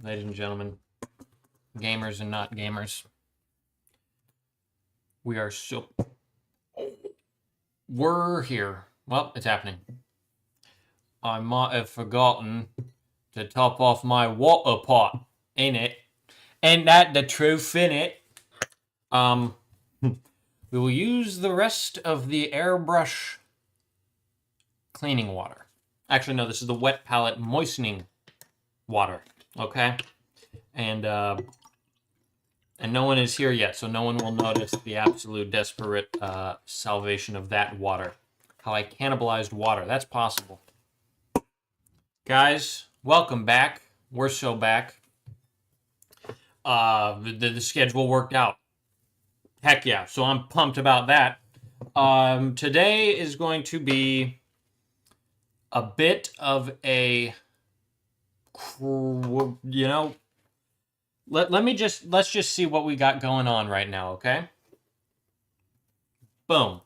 ladies and gentlemen, gamers and not gamers. We're here. Well, it's happening. I might have forgotten to top off my water pot, ain't it? Ain't that the truth, innit? We will use the rest of the airbrush cleaning water. Actually, no, this is the wet palette moistening water, okay? And no one is here yet, so no one will notice the absolute desperate salvation of that water. How I cannibalized water. That's possible. Guys, welcome back. We're so back. The schedule worked out. Heck yeah. So I'm pumped about that. Today is going to be a bit of a, let's just see what we got going on right now, okay? Boom.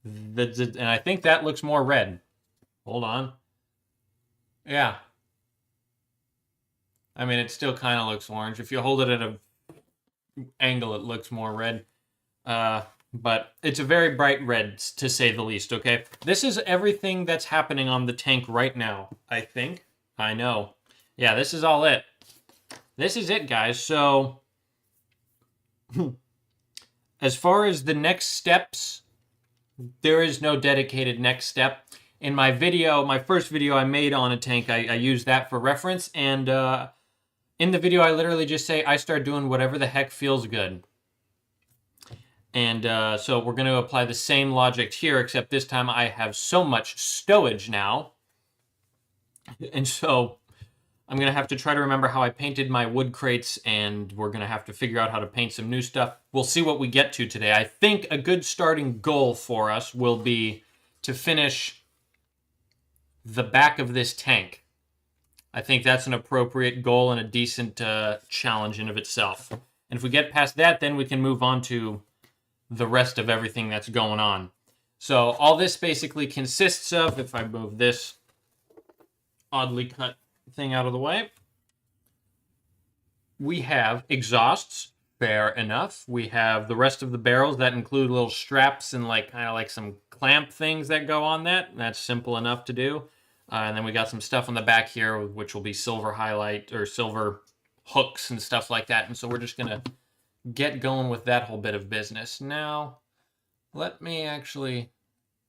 And I think that looks more red. Hold on. Yeah. I mean, it still kind of looks orange. If you hold it at an angle, it looks more red. But it's a very bright red, to say the least, okay? This is everything that's happening on the tank right now, I think. I know. Yeah, this is all it. This is it, guys. So, as far as the next steps, there is no dedicated next step. In my video, my first video I made on a tank, I used that for reference, and in the video I literally just say, I start doing whatever the heck feels good. And so we're going to apply the same logic here, except this time I have so much stowage now. And so I'm going to have to try to remember how I painted my wood crates, and we're going to have to figure out how to paint some new stuff. We'll see what we get to today. I think a good starting goal for us will be to finish the back of this tank. I think that's an appropriate goal and a decent challenge in of itself. And if we get past that, then we can move on to the rest of everything that's going on. So all this basically consists of, if I move this oddly cut thing out of the way, we have exhausts, fair enough. We have the rest of the barrels that include little straps and kind of like some clamp things that go on that. That's simple enough to do. And then we got some stuff on the back here, which will be silver highlight or silver hooks and stuff like that. And so we're just going to get going with that whole bit of business. Now, let me actually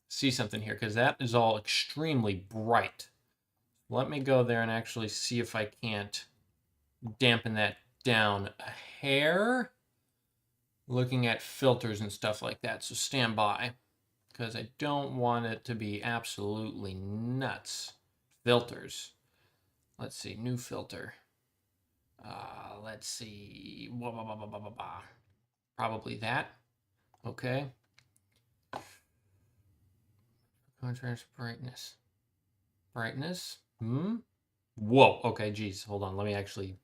see something here, because that is all extremely bright. Let me go there and actually see if I can't dampen that down a hair. Looking at filters and stuff like that, so stand by, because I don't want it to be absolutely nuts. Filters. Let's see, new filter. Let's see. Probably that. Okay. Contrast brightness. Brightness. Whoa. Okay, geez. Hold on. Let me actually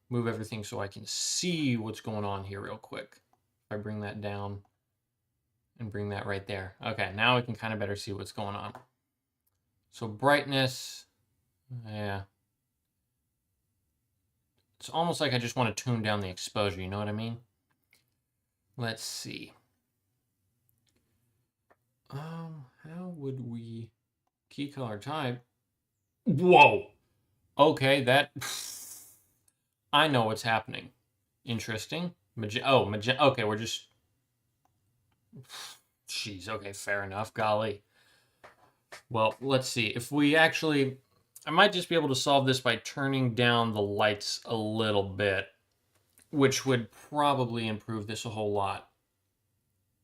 move everything so I can see what's going on here real quick. If I bring that down and bring that right there. Okay, now I can kind of better see what's going on. So brightness. Yeah. It's almost like I just want to tune down the exposure, you know what I mean? Let's see. How would we... Key color type. Whoa! Okay, that... I know what's happening. Interesting. Okay, we're just... Jeez, okay, fair enough, golly. Well, let's see. If we actually... I might just be able to solve this by turning down the lights a little bit, which would probably improve this a whole lot.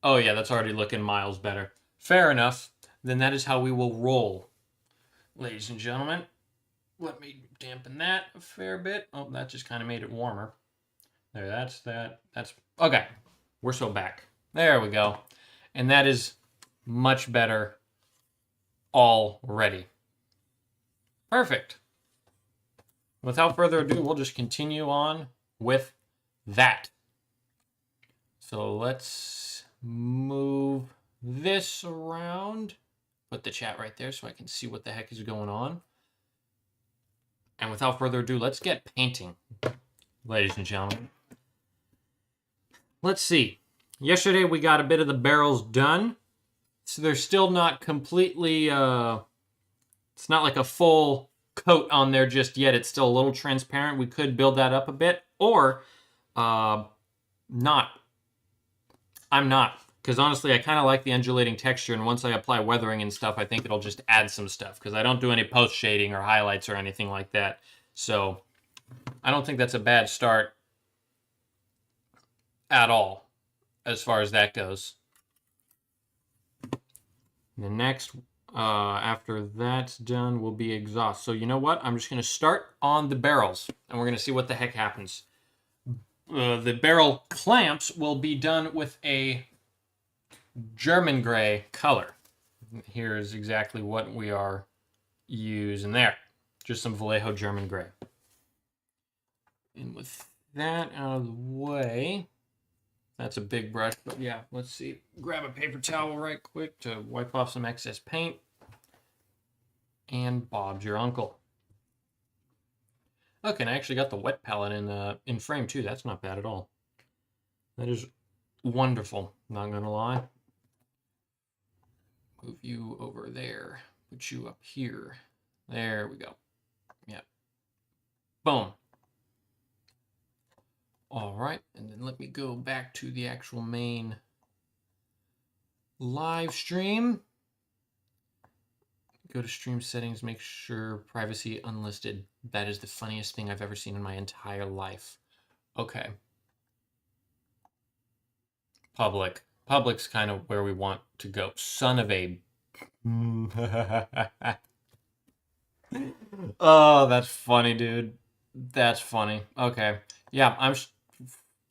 Oh yeah, that's already looking miles better. Fair enough. Then that is how we will roll. Ladies and gentlemen, let me dampen that a fair bit. Oh, that just kind of made it warmer. There, that's... Okay, we're so back. There we go. And that is much better already. Perfect. Without further ado, we'll just continue on with that. So let's move this around. Put the chat right there so I can see what the heck is going on. And without further ado, let's get painting, ladies and gentlemen. Let's see. Yesterday we got a bit of the barrels done. So they're still not completely, it's not like a full coat on there just yet. It's still a little transparent. We could build that up a bit, or not. I'm not, because honestly, I kind of like the undulating texture, and once I apply weathering and stuff, I think it'll just add some stuff, because I don't do any post shading or highlights or anything like that. So I don't think that's a bad start at all, as far as that goes. The next, after that's done, will be exhaust. So you know what? I'm just going to start on the barrels, and we're going to see what the heck happens. The barrel clamps will be done with a German gray color. Here's exactly what we are using there. Just some Vallejo German gray. And with that out of the way, that's a big brush, but yeah, let's see. Grab a paper towel right quick to wipe off some excess paint. And Bob's your uncle. Okay, and I actually got the wet palette in frame too. That's not bad at all. That is wonderful, not gonna lie. Move you over there. Put you up here. There we go. Yep. Boom. All right, and then let me go back to the actual main live stream. Go to stream settings, make sure privacy unlisted. That is the funniest thing I've ever seen in my entire life. Okay. Public. Public's kind of where we want to go. Son of a... Oh, that's funny, dude. That's funny. Okay. Yeah, I'm...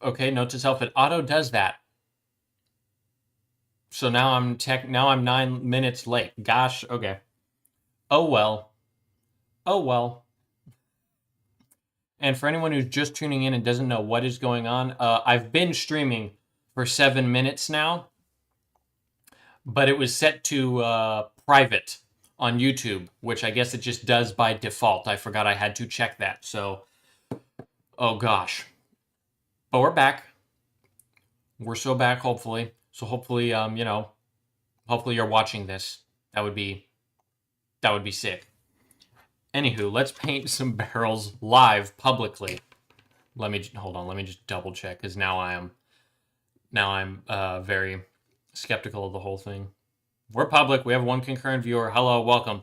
Okay, note to self, it auto does that. So now I'm 9 minutes late. Gosh, okay. Oh well. Oh well. And for anyone who's just tuning in and doesn't know what is going on, I've been streaming for 7 minutes now, but it was set to private on YouTube, which I guess it just does by default. I forgot I had to check that. So, oh gosh. But we're back. We're so back, hopefully. So hopefully, you know, hopefully you're watching this. That would be sick. Anywho, let's paint some barrels live publicly. Hold on. Let me just double check, because now I'm very skeptical of the whole thing. We're public. We have one concurrent viewer. Hello, welcome.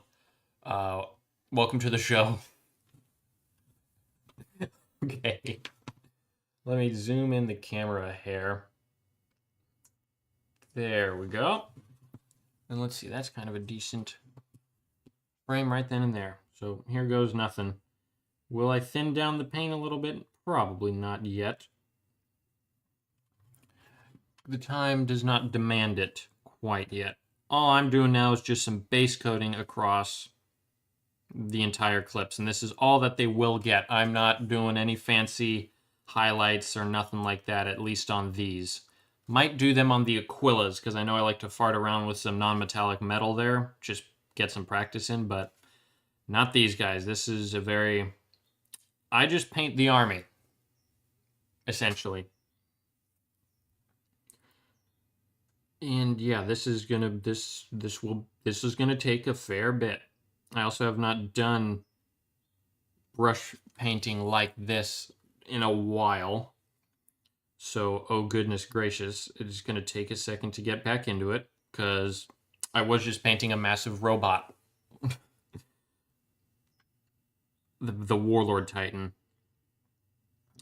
Welcome to the show. Okay. Let me zoom in the camera a hair. There we go. And let's see, that's kind of a decent frame right then and there. So here goes nothing. Will I thin down the paint a little bit? Probably not yet. The time does not demand it quite yet. All I'm doing now is just some base coating across the entire clips, and this is all that they will get. I'm not doing any fancy highlights or nothing like that, at least on these. Might do them on the Aquillas, because I know I like to fart around with some non-metallic metal there, just get some practice in, but not these guys. This is a very... I just paint the army, essentially. And yeah, this is gonna take a fair bit. I also have not done brush painting like this in a while. So, oh goodness gracious, it's going to take a second to get back into it, because I was just painting a massive robot. the Warlord Titan.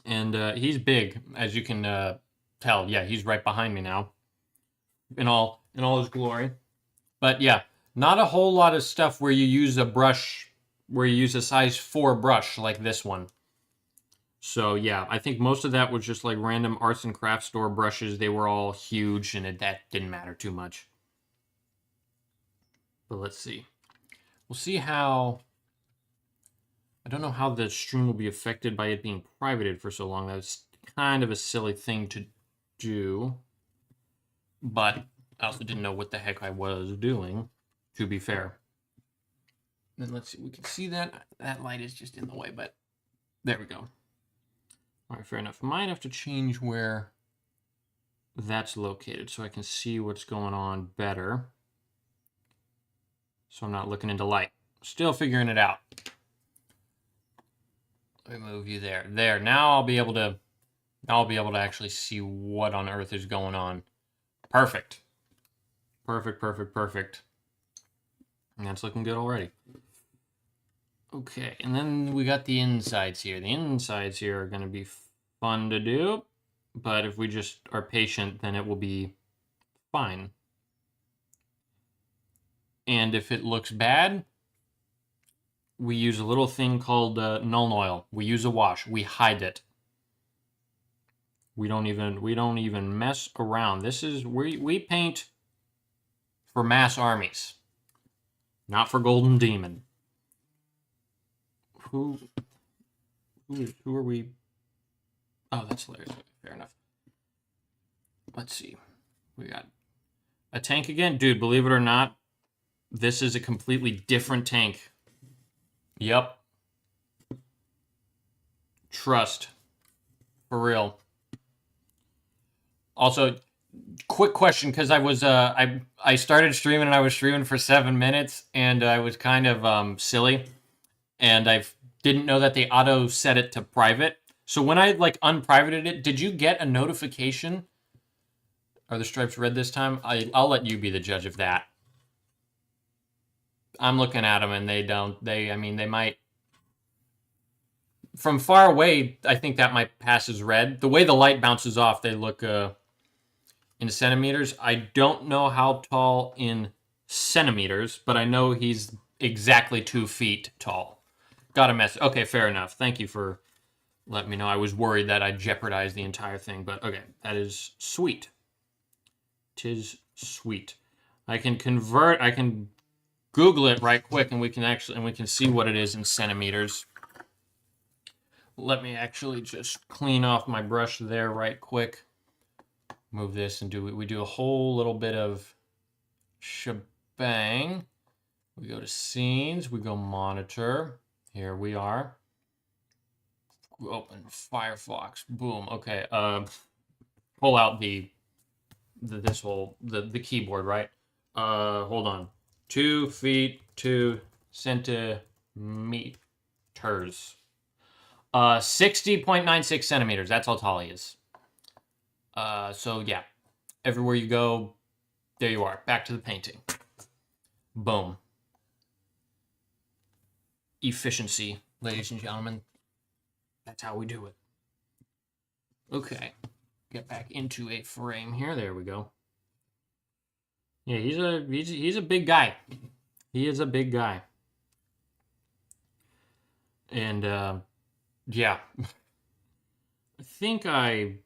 And he's big, as you can tell. Yeah, he's right behind me now, in all his glory. But yeah, not a whole lot of stuff where you use a brush, where you use a size 4 brush like this one. So yeah, I think most of that was just like random arts and crafts store brushes. They were all huge, and that didn't matter too much. But let's see. We'll see how... I don't know how the stream will be affected by it being privated for so long. That's kind of a silly thing to do. But I also didn't know what the heck I was doing, to be fair. Then let's see, we can see that. That light is just in the way, but there we go. All right, fair enough. Might have to change where that's located so I can see what's going on better. So I'm not looking into light. Still figuring it out. Let me move you there. There. Now I'll be able to actually see what on earth is going on. Perfect. Perfect, perfect, perfect. And that's looking good already. Okay, and then we got the insides here. The insides here are going to be fun to do, but if we just are patient, then it will be fine. And if it looks bad, we use a little thing called Nuln Oil. We use a wash. We hide it. We don't even mess around. This is we paint for mass armies, not for Golden Demon. Who are we? Oh, that's hilarious. Fair enough. Let's see. We got a tank again. Dude, believe it or not, this is a completely different tank. Yep. Trust. For real. Also, quick question, because I was I started streaming and I was streaming for 7 minutes and I was kind of silly, and I didn't know that they auto set it to private. So when I like unprivated it, did you get a notification? Are the stripes red this time? I'll let you be the judge of that. I'm looking at them and they don't. I mean, they might. From far away, I think that might pass as red. The way the light bounces off, they look in centimeters. I don't know how tall in centimeters, but I know he's exactly 2 feet tall. Got a message. Okay, fair enough. Thank you for letting me know. I was worried that I'd jeopardize the entire thing, but okay, that is sweet. 'Tis sweet. I can Google it right quick, and we can see what it is in centimeters. Let me actually just clean off my brush there right quick. Move this and we do a whole little bit of shebang. We go to scenes, we go monitor. Here we are. Open Firefox. Boom. Okay. Pull out the keyboard, right? Hold on. 2 feet 2 centimeters. 60.96 centimeters. That's how tall he is. So yeah, everywhere you go, there you are. Back to the painting. Boom. Efficiency, ladies and gentlemen. That's how we do it. Okay. Get back into a frame here. There we go. Yeah, he's a big guy. He is a big guy. And yeah. I think I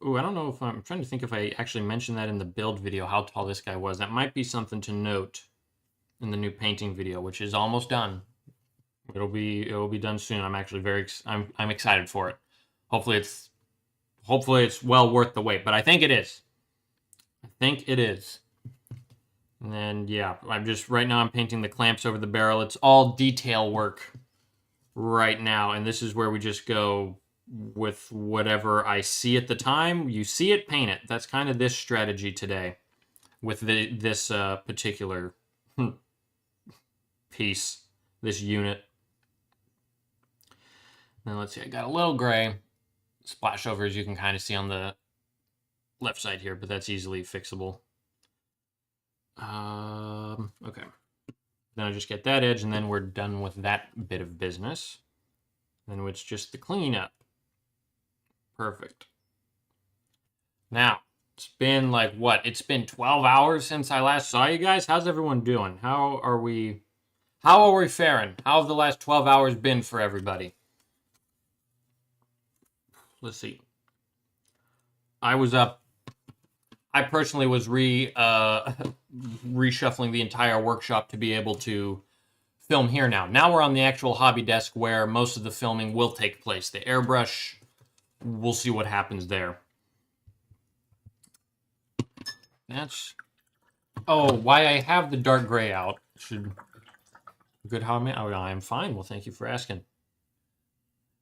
don't know if I'm trying to think if I actually mentioned that in the build video, how tall this guy was. That might be something to note in the new painting video, which is almost done. It'll be done soon. I'm actually I'm excited for it. Hopefully it's well worth the wait, but I think it is. I think it is. And then yeah, right now I'm painting the clamps over the barrel. It's all detail work right now, and this is where we just go with whatever I see at the time. You see it, paint it. That's kind of this strategy today with this particular piece, this unit. Now let's see, I got a little gray splash over, as you can kind of see on the left side here, but that's easily fixable. Okay. Then I just get that edge, and then we're done with that bit of business. Then it's just the cleanup. Perfect. Now, it's been like what? It's been 12 hours since I last saw you guys. How's everyone doing? How are we faring? How have the last 12 hours been for everybody? Let's see. I personally was reshuffling the entire workshop to be able to film here now. Now we're on the actual hobby desk where most of the filming will take place. The airbrush, we'll see what happens there. That's... Oh, why I have the dark gray out. Good, how am I? Oh, I'm fine. Well, thank you for asking.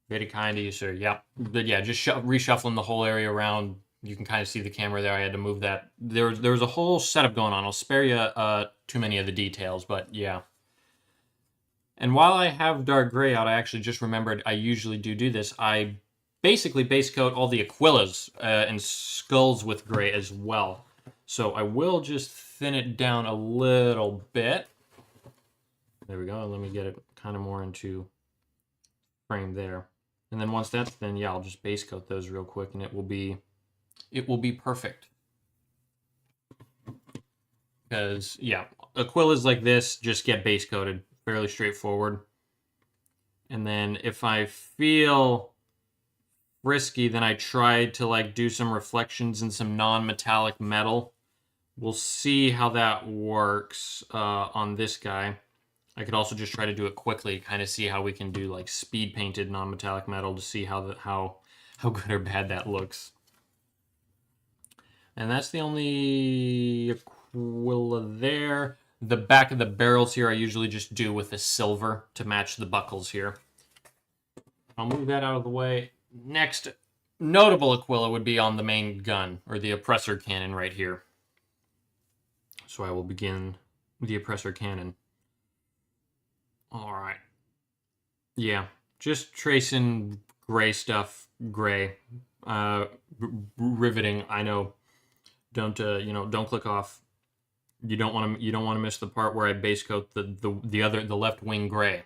Very kind of you, sir. Yeah. But yeah, just reshuffling the whole area around. You can kind of see the camera there. I had to move that. There was a whole setup going on. I'll spare you too many of the details, but yeah. And while I have dark gray out, I actually just remembered I usually do this. I basically base coat all the Aquillas and skulls with gray as well. So I will just thin it down a little bit. There we go. Let me get it kind of more into frame there. And then once that's thin, yeah, I'll just base coat those real quick and it will be perfect. Because, yeah, Aquillas like this just get base coated. Fairly straightforward. And then if I feel risky, then I tried to like do some reflections in some non-metallic metal. We'll see how that works on this guy. I could also just try to do it quickly, kind of see how we can do like speed painted non-metallic metal to see how good or bad that looks. And that's the only Aquila there. The back of the barrels here I usually just do with the silver to match the buckles here. I'll move that out of the way. Next notable Aquila would be on the main gun, or the oppressor cannon right here. So I will begin the oppressor cannon. All right. Yeah, just tracing gray stuff, gray. Riveting, I know. Don't don't click off. You don't want to miss the part where I base coat the left wing gray.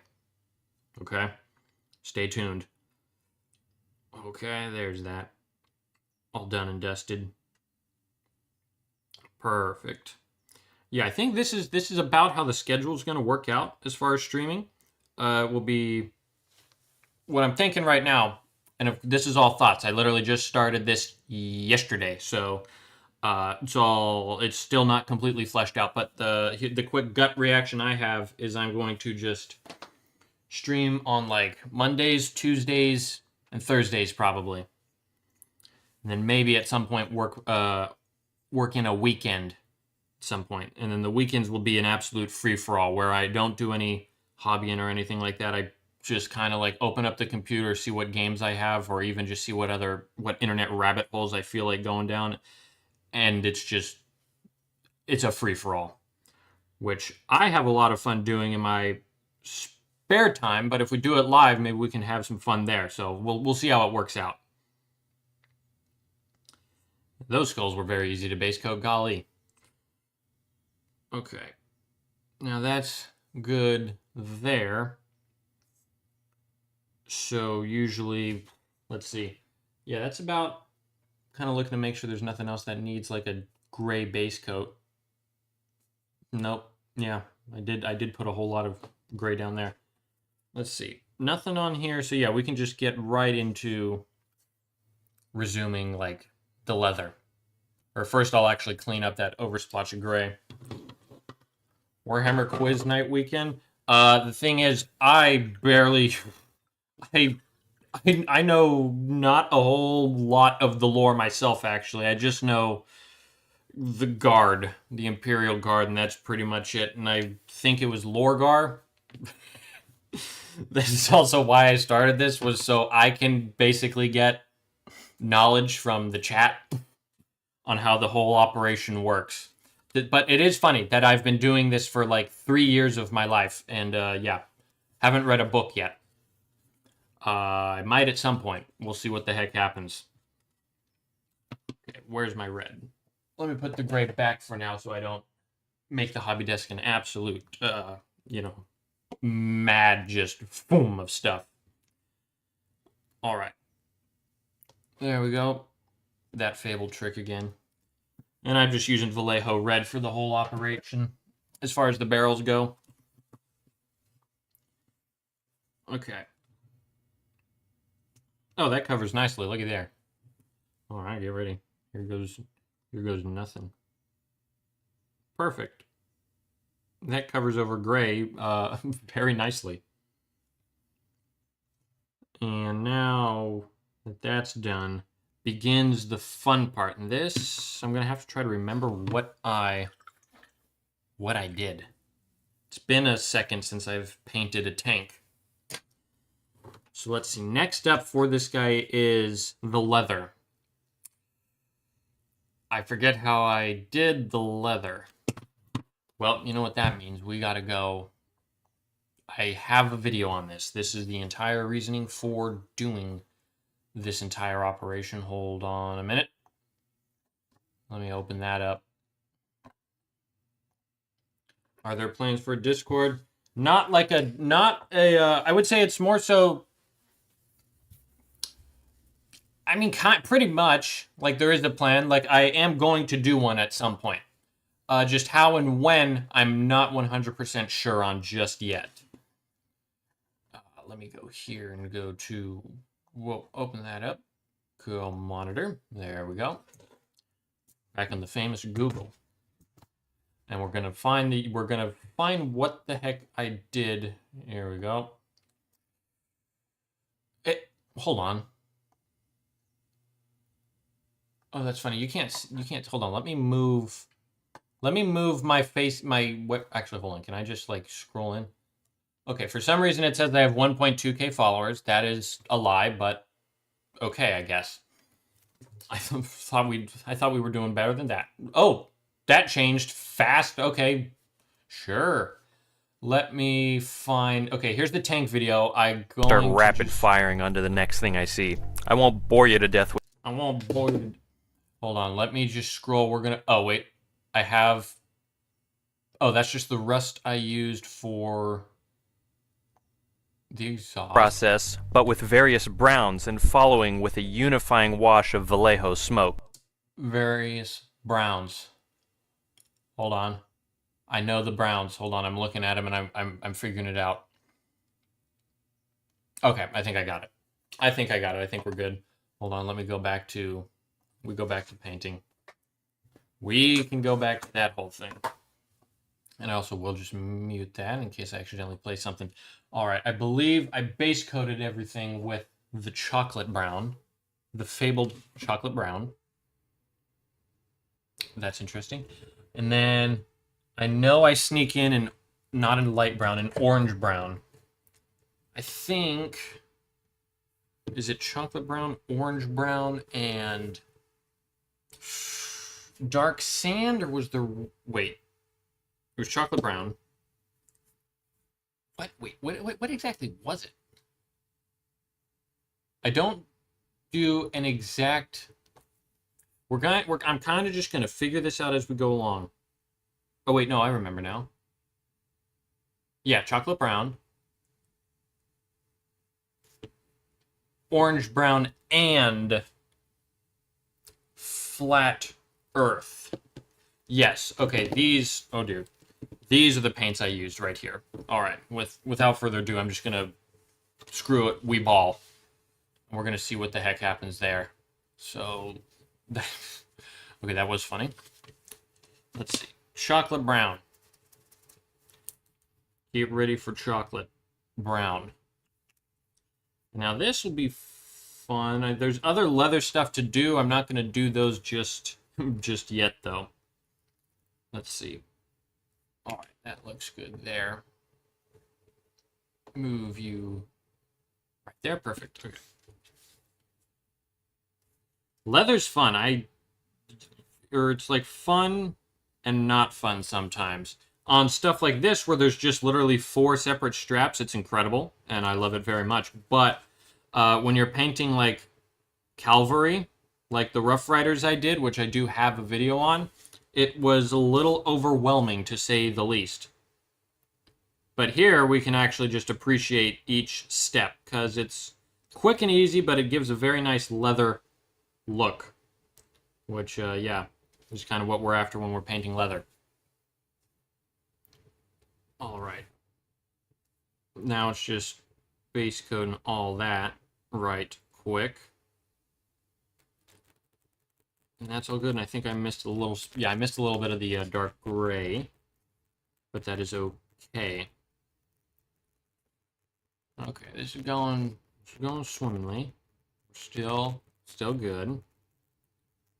Okay? Stay tuned. Okay, there's that. All done and dusted. Perfect. Yeah, I think this is about how the schedule is going to work out as far as streaming. Will be what I'm thinking right now, and if this is all thoughts. I literally just started this yesterday, so it's still not completely fleshed out. But the quick gut reaction I have is I'm going to just stream on like Mondays, Tuesdays, and Thursdays probably, and then maybe at some point work in a weekend at some point, and then the weekends will be an absolute free-for-all where I don't do any hobbying or anything like that. I just kind of like open up the computer, see what games I have, or even just see what internet rabbit holes I feel like going down, and it's a free-for-all, which I have a lot of fun doing in my spare time. But if we do it live, maybe we can have some fun there. So we'll see how it works out. Those skulls were very easy to base coat, golly. Okay, now that's good there. So usually, let's see. Yeah, that's about kind of looking to make sure there's nothing else that needs like a gray base coat. Nope. Yeah, I did put a whole lot of gray down there. Let's see. Nothing on here. So yeah, we can just get right into resuming like the leather. Or first I'll actually clean up that oversplotch of gray. Warhammer Quiz Night weekend. The thing is, I know not a whole lot of the lore myself, actually. I just know the Guard, the Imperial Guard, and that's pretty much it. And I think it was Lorgar. This is also why I started this, was so I can basically get knowledge from the chat on how the whole operation works. But it is funny that I've been doing this for like 3 years of my life, and yeah, haven't read a book yet. I might at some point. We'll see what the heck happens. Okay, where's my red? Let me put the gray back for now so I don't make the hobby desk an absolute, mad just boom of stuff. All right. There we go. That fabled trick again. And I'm just using Vallejo red for the whole operation as far as the barrels go. Okay. Oh, that covers nicely. Look at there. All right, get ready. Here goes nothing. Perfect. That covers over gray very nicely. And now that that's done, begins the fun part. And this, I'm going to have to try to remember what I did. It's been a second since I've painted a tank. So let's see. Next up for this guy is the leather. I forget how I did the leather. Well, you know what that means. We gotta go. I have a video on this. This is the entire reasoning for doing this entire operation. Hold on a minute. Let me open that up. Are there plans for Discord? Not a, I would say it's more so, I mean, pretty much, like, there is a plan. Like, I am going to do one at some point. Just how and when, I'm not 100% sure on just yet. Let me go here and go to, we'll open that up. Go monitor. There we go. Back on the famous Google. And we're gonna find what the heck I did. Here we go. Hold on. Oh, that's funny. You can't hold on. Let me move my face, actually, hold on. Can I just like scroll in? Okay, for some reason it says I have 1.2k followers. That is a lie, but okay, I guess. I thought we were doing better than that. Oh, that changed fast. Okay, sure. Let me find. Okay, here's the tank video. Start rapid firing onto the next thing I see. I won't bore you to death with. I won't bore you. Hold on. Let me just scroll. We're gonna. Oh wait, I have. Oh, that's just the rust I used for the exhaust process, but with various browns and following with a unifying wash of Vallejo smoke. Various browns. Hold on. I know the browns. Hold on. I'm looking at them and I'm figuring it out. Okay, I think I got it. I think we're good. Hold on. Let me go back to. We go back to painting. We can go back to that whole thing. And I also will just mute that in case I accidentally play something. All right, I believe I base coated everything with the chocolate brown, the fabled chocolate brown. That's interesting. And then I know I sneak in and not in light brown, in orange brown. I think, is it chocolate brown, orange brown, and dark sand, or was there, wait. It was chocolate brown. What? Wait, what exactly was it? I don't do an exact. I'm kind of just gonna figure this out as we go along. Oh wait, no, I remember now. Yeah, chocolate brown, orange brown, and flat earth. Yes. Okay. These. Oh dear. These are the paints I used right here. All right, without further ado, I'm just gonna screw it, we ball. And we're gonna see what the heck happens there. So, okay, that was funny. Let's see, chocolate brown. Get ready for chocolate brown. Now this will be fun. There's other leather stuff to do. I'm not gonna do those just yet though. Let's see. All right, that looks good there. Move you right there, perfect. Okay. Leather's fun. It's like fun and not fun sometimes. On stuff like this, where there's just literally 4 separate straps, it's incredible, and I love it very much. But when you're painting like cavalry, like the Rough Riders I did, which I do have a video on, it was a little overwhelming, to say the least. But here, we can actually just appreciate each step, because it's quick and easy, but it gives a very nice leather look. Which, yeah, is kind of what we're after when we're painting leather. All right. Now it's just base coating all that right quick. And that's all good, and I think I missed a little... Yeah, I missed a little bit of the dark gray. But that is okay. Okay, this is going swimmingly. Still good.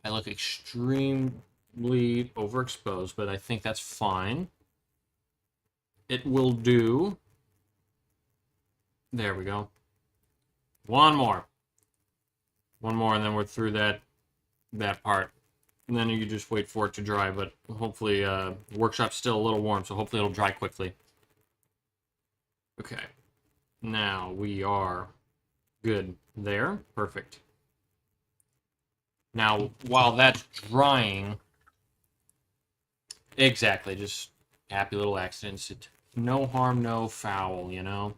I look extremely overexposed, but I think that's fine. it will do... There we go. One more. One more, and then we're through that part. And then you just wait for it to dry, but hopefully the workshop's still a little warm, so hopefully it'll dry quickly. Okay. Now we are good there. Perfect. Now, while that's drying... Exactly, just happy little accidents. No harm, no foul, you know?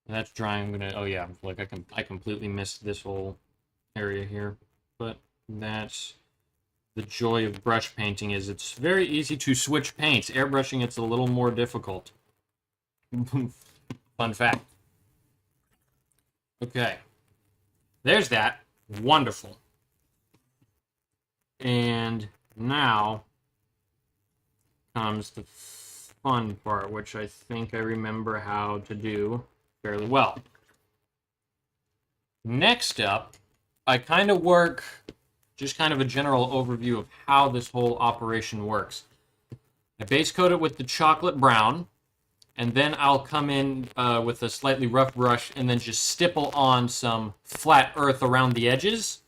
That's drying. I'm gonna... Oh, yeah, like I completely missed this whole area here. But that's... The joy of brush painting is it's very easy to switch paints. Airbrushing, it's a little more difficult. Fun fact. Okay. There's that. Wonderful. And now comes the fun part, which I think I remember how to do fairly well. Next up, I kind of work... Just kind of a general overview of how this whole operation works. I base coat it with the chocolate brown, and then I'll come in with a slightly rough brush and then just stipple on some flat earth around the edges.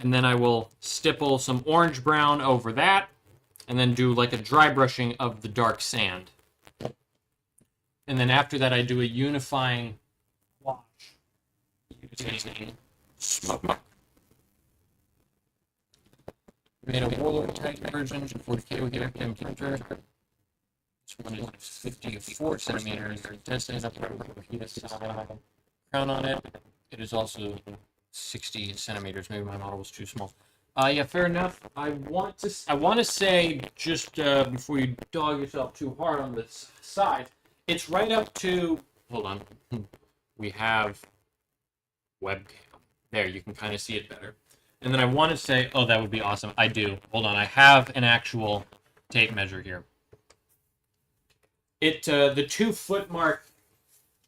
And then I will stipple some orange brown over that, and then do like a dry brushing of the dark sand. And then after that I do a unifying wash using smoke. Made a warlord type version, 40K with airplane printer. This one is 54 centimeters. Testing up PSI crown on it. It is also 60 centimeters. Maybe my model was too small. Yeah, fair enough. I want to say just before you dog yourself too hard on the side, it's right up to. Hold on. We have webcam. There, you can kind of see it better. And then I want to say, oh, that would be awesome. I do. Hold on. I have an actual tape measure here. The 2 foot mark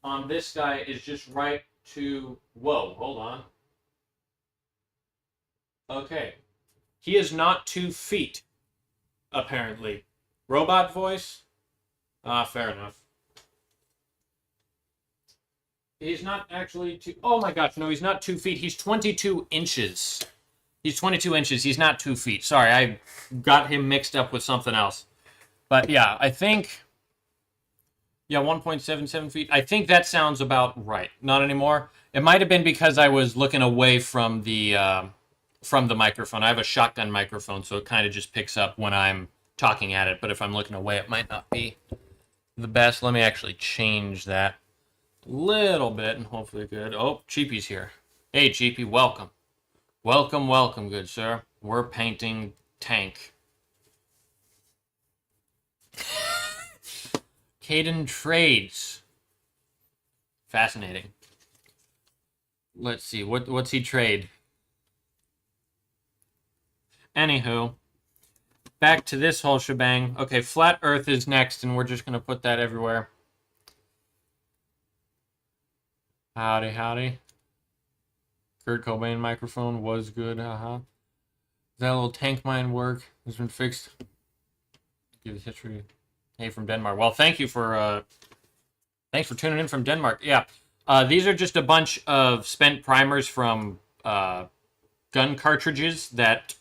on this guy is just right to... Whoa, hold on. Okay. He is not 2 feet, apparently. Robot voice? Fair enough. He's not actually 2... Oh my gosh, no, he's not 2 feet. He's 22 inches. He's 22 inches. He's not 2 feet. Sorry, I got him mixed up with something else. But yeah, I think... Yeah, 1.77 feet. I think that sounds about right. Not anymore. It might have been because I was looking away from the microphone. I have a shotgun microphone, so it kind of just picks up when I'm talking at it. But if I'm looking away, it might not be the best. Let me actually change that a little bit, and hopefully good. Oh, Cheapy's here. Hey, Cheapy, welcome. Welcome, welcome, good sir. We're painting tank. Caden trades. Fascinating. Let's see, what's he trade? Anywho, back to this whole shebang. Okay, flat earth is next, and we're just going to put that everywhere. Howdy, howdy. Kurt Cobain microphone was good, haha. That little tank mine work has been fixed. Give the history. Hey, from Denmark. Well, thanks for tuning in from Denmark. Yeah, these are just a bunch of spent primers from gun cartridges that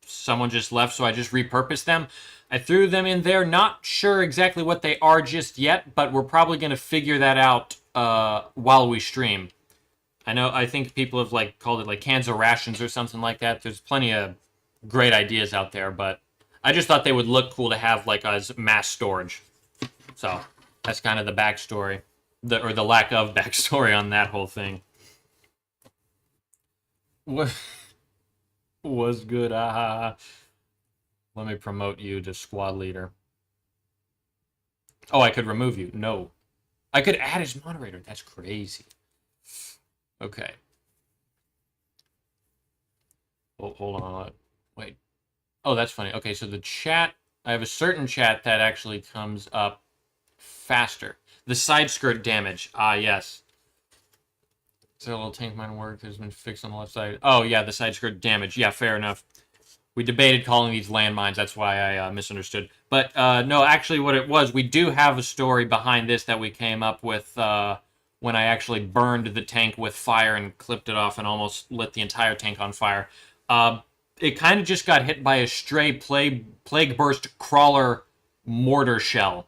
someone just left, so I just repurposed them. I threw them in there. Not sure exactly what they are just yet, but we're probably going to figure that out while we stream. I think people have called it cans of rations or something like that. There's plenty of great ideas out there, but I just thought they would look cool to have as mass storage. So that's kind of the backstory, or the lack of backstory on that whole thing. What was good? Let me promote you to squad leader. Oh, I could remove you. No, I could add as moderator. That's crazy. Okay. Oh, hold on. Wait. Oh, that's funny. Okay, so the chat, I have a certain chat that actually comes up faster. The side skirt damage. Ah, yes. So a little tank mine work has been fixed on the left side. Oh, yeah, the side skirt damage. Yeah, fair enough. We debated calling these landmines. That's why I misunderstood. But no, actually what it was, we do have a story behind this that we came up with when I actually burned the tank with fire and clipped it off and almost lit the entire tank on fire. It kind of just got hit by a stray plague burst crawler mortar shell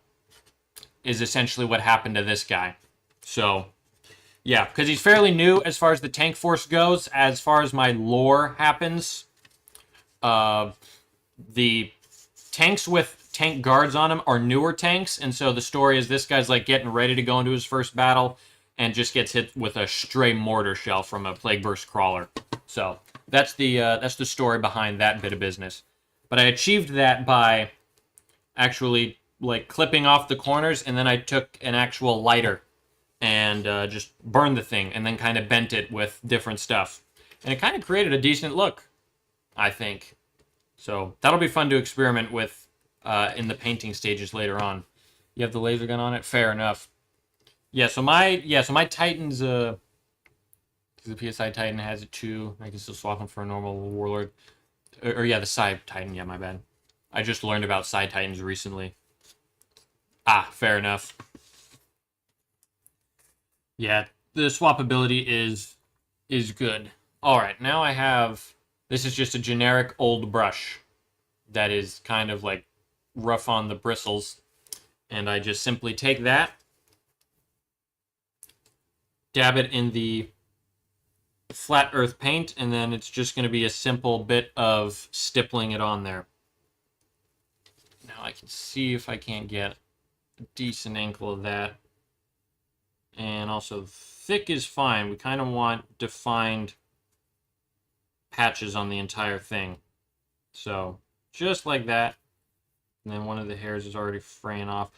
is essentially what happened to this guy. So, yeah, because he's fairly new as far as the tank force goes. As far as my lore happens, the tanks with tank guards on them are newer tanks, and so the story is this guy's like getting ready to go into his first battle and just gets hit with a stray mortar shell from a plague burst crawler. So that's the story behind that bit of business. But I achieved that by actually like clipping off the corners, and then I took an actual lighter and just burned the thing, and then kind of bent it with different stuff, and it kind of created a decent look, I think. So that'll be fun to experiment with in the painting stages later on. You have the laser gun on it? Fair enough. Yeah, so my Titan's the PSI Titan has it too. I can still swap them for a normal Warlord. Or yeah, the Psi Titan, yeah, my bad. I just learned about Psi Titans recently. Ah, fair enough. Yeah, the swappability is good. Alright, now I have... This is just a generic old brush that is kind of like rough on the bristles. And I just simply take that, dab it in the flat earth paint, and then it's just going to be a simple bit of stippling it on there. Now I can see if I can't get a decent angle of that. And also thick is fine. We kind of want defined patches on the entire thing. So just like that. And then one of the hairs is already fraying off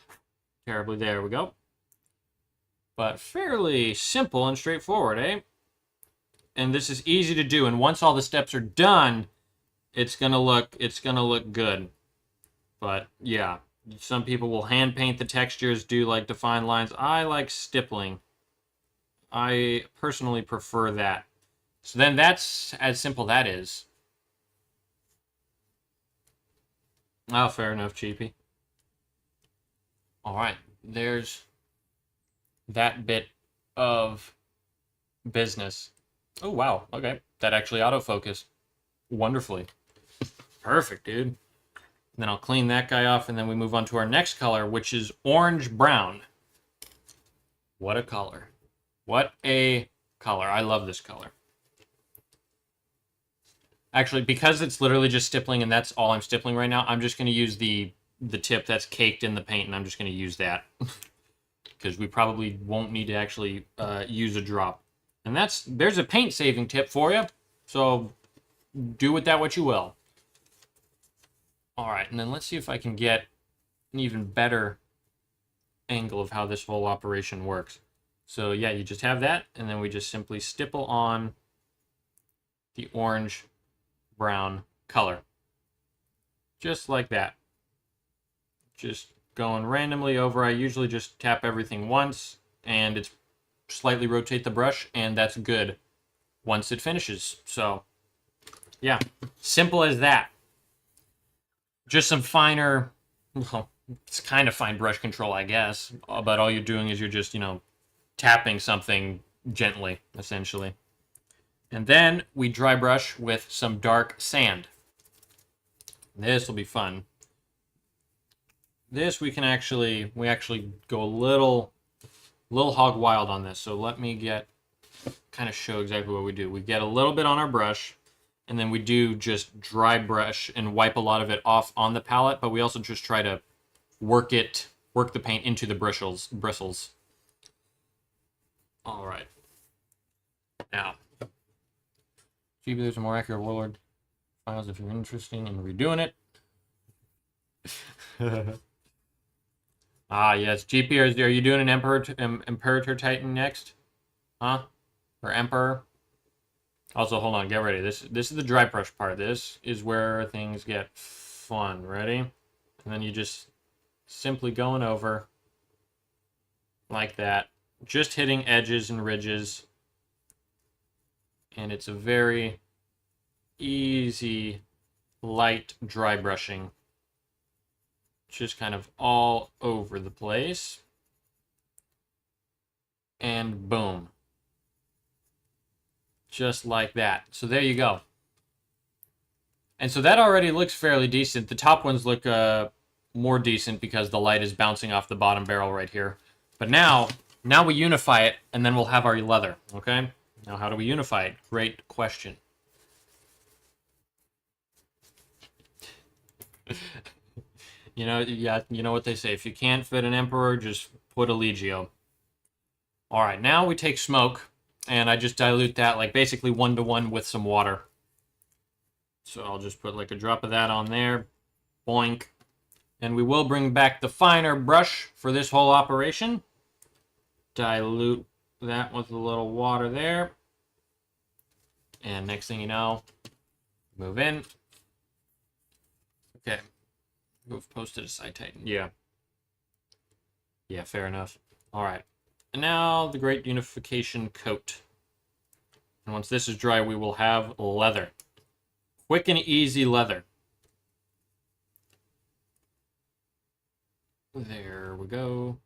terribly. There we go. But fairly simple and straightforward, eh? And this is easy to do. And once all the steps are done, it's gonna look good. But yeah, some people will hand paint the textures, do like defined lines. I like stippling. I personally prefer that. So then that's as simple that is. Oh, fair enough, cheapie. Alright, there's that bit of business. Oh, wow, okay. That actually autofocused wonderfully. Perfect, dude. And then I'll clean that guy off, and then we move on to our next color, which is orange-brown. What a color. What a color. I love this color. Actually, because it's literally just stippling and that's all I'm stippling right now, I'm just going to use the tip that's caked in the paint, and I'm just going to use that. Because we probably won't need to actually use a drop. And there's a paint-saving tip for you, so do with that what you will. Alright, and then let's see if I can get an even better angle of how this whole operation works. So yeah, you just have that, and then we just simply stipple on the orange-brown color. Just like that. Just going randomly over. I usually just tap everything once, and it's slightly rotate the brush, and that's good once it finishes. So yeah, simple as that. Just some finer, well, it's kind of fine brush control, I guess, but all you're doing is you're just, you know, tapping something gently, essentially. And then we dry brush with some dark sand. This will be fun. This we actually go a little hog wild on this. So let me kind of show exactly what we do. We get a little bit on our brush, and then we do just dry brush and wipe a lot of it off on the palette, but we also just try to work the paint into the bristles. All right. Now, maybe there's a more accurate Warlord files if you're interested in redoing it. Ah, yes. GP, are you doing an Imperator Titan next? Huh? Or Emperor? Also, hold on. Get ready. This is the dry brush part. This is where things get fun. Ready? And then you just simply going over like that. Just hitting edges and ridges. And it's a very easy, light dry brushing. just kind of all over the place. And boom. Just like that. So there you go. And so that already looks fairly decent. The top ones look more decent because the light is bouncing off the bottom barrel right here. But now we unify it, and then we'll have our leather, okay? Now how do we unify it? Great question. Yeah, you know what they say. If you can't fit an emperor, just put a legio. All right, now we take smoke, and I just dilute that like basically 1-to-1 with some water. So I'll just put like a drop of that on there. Boink. And we will bring back the finer brush for this whole operation. Dilute that with a little water there. And next thing you know, move in. Okay. Move post to the side tighten. Yeah. Yeah, fair enough. All right. And now the great unification coat. And once this is dry, we will have leather. Quick and easy leather. There we go.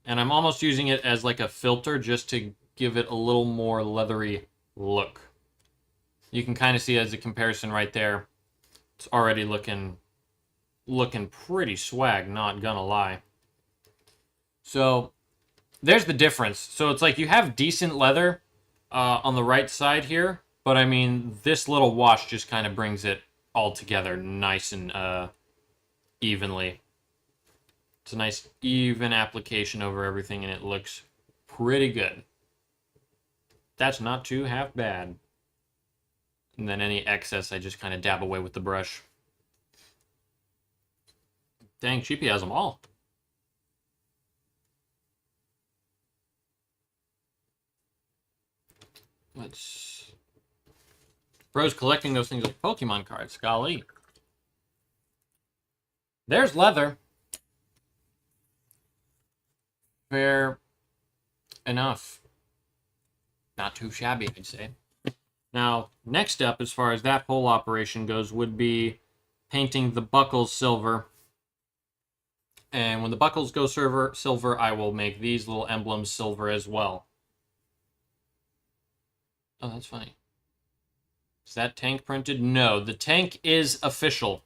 And I'm almost using it as like a filter just to give it a little more leathery look. You can kind of see as a comparison right there. It's already looking pretty swag, not gonna lie. So there's the difference. So it's like you have decent leather on the right side here, but I mean, this little wash just kind of brings it all together nice and evenly. It's a nice even application over everything, and it looks pretty good. That's not too half bad. And then any excess, I just kind of dab away with the brush. Dang, Cheapy has them all. Let's... Bro's collecting those things like Pokemon cards. Golly. There's leather. Fair enough. Not too shabby, I'd say. Now, next up, as far as that whole operation goes, would be painting the buckles silver. And when the buckles go silver, I will make these little emblems silver as well. Oh, that's funny. Is that tank printed? No, the tank is official.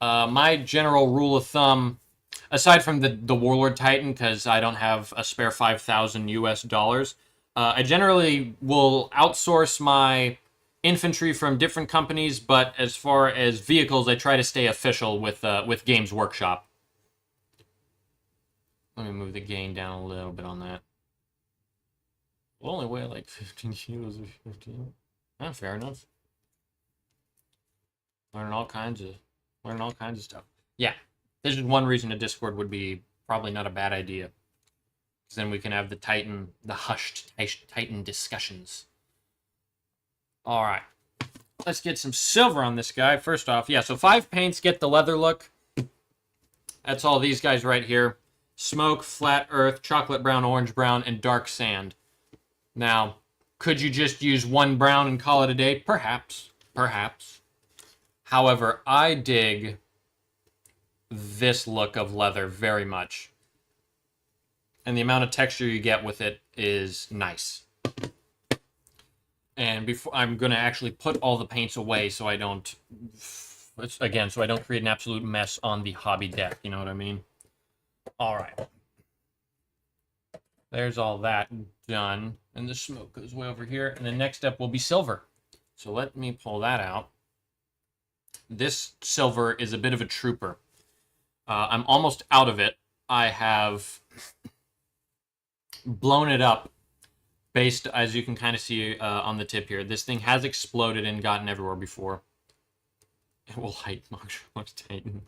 My general rule of thumb, aside from the Warlord Titan, because I don't have a spare 5,000 US dollars, I generally will outsource my infantry from different companies, but as far as vehicles, I try to stay official with Games Workshop. Let me move the gain down a little bit on that. We'll only weigh like 15 kilos or 15. Ah, fair enough. Learning all kinds of stuff. Yeah, this is one reason a Discord would be probably not a bad idea. Because then we can have the hushed Titan discussions. All right, let's get some silver on this guy. First off, yeah, so 5 paints get the leather look. That's all these guys right here. Smoke, flat earth, chocolate brown, orange brown, and dark sand. Now, could you just use 1 brown and call it a day? Perhaps. Perhaps. However, I dig this look of leather very much. And the amount of texture you get with it is nice. And before I'm going to actually put all the paints away so I don't... Again, so I don't create an absolute mess on the hobby deck. You know what I mean? All right. There's all that done. And the smoke goes way over here. And the next step will be silver. So let me pull that out. This silver is a bit of a trooper. I'm almost out of it. I have blown it up based, as you can kind of see on the tip here. This thing has exploded and gotten everywhere before. It will height Mox Titan.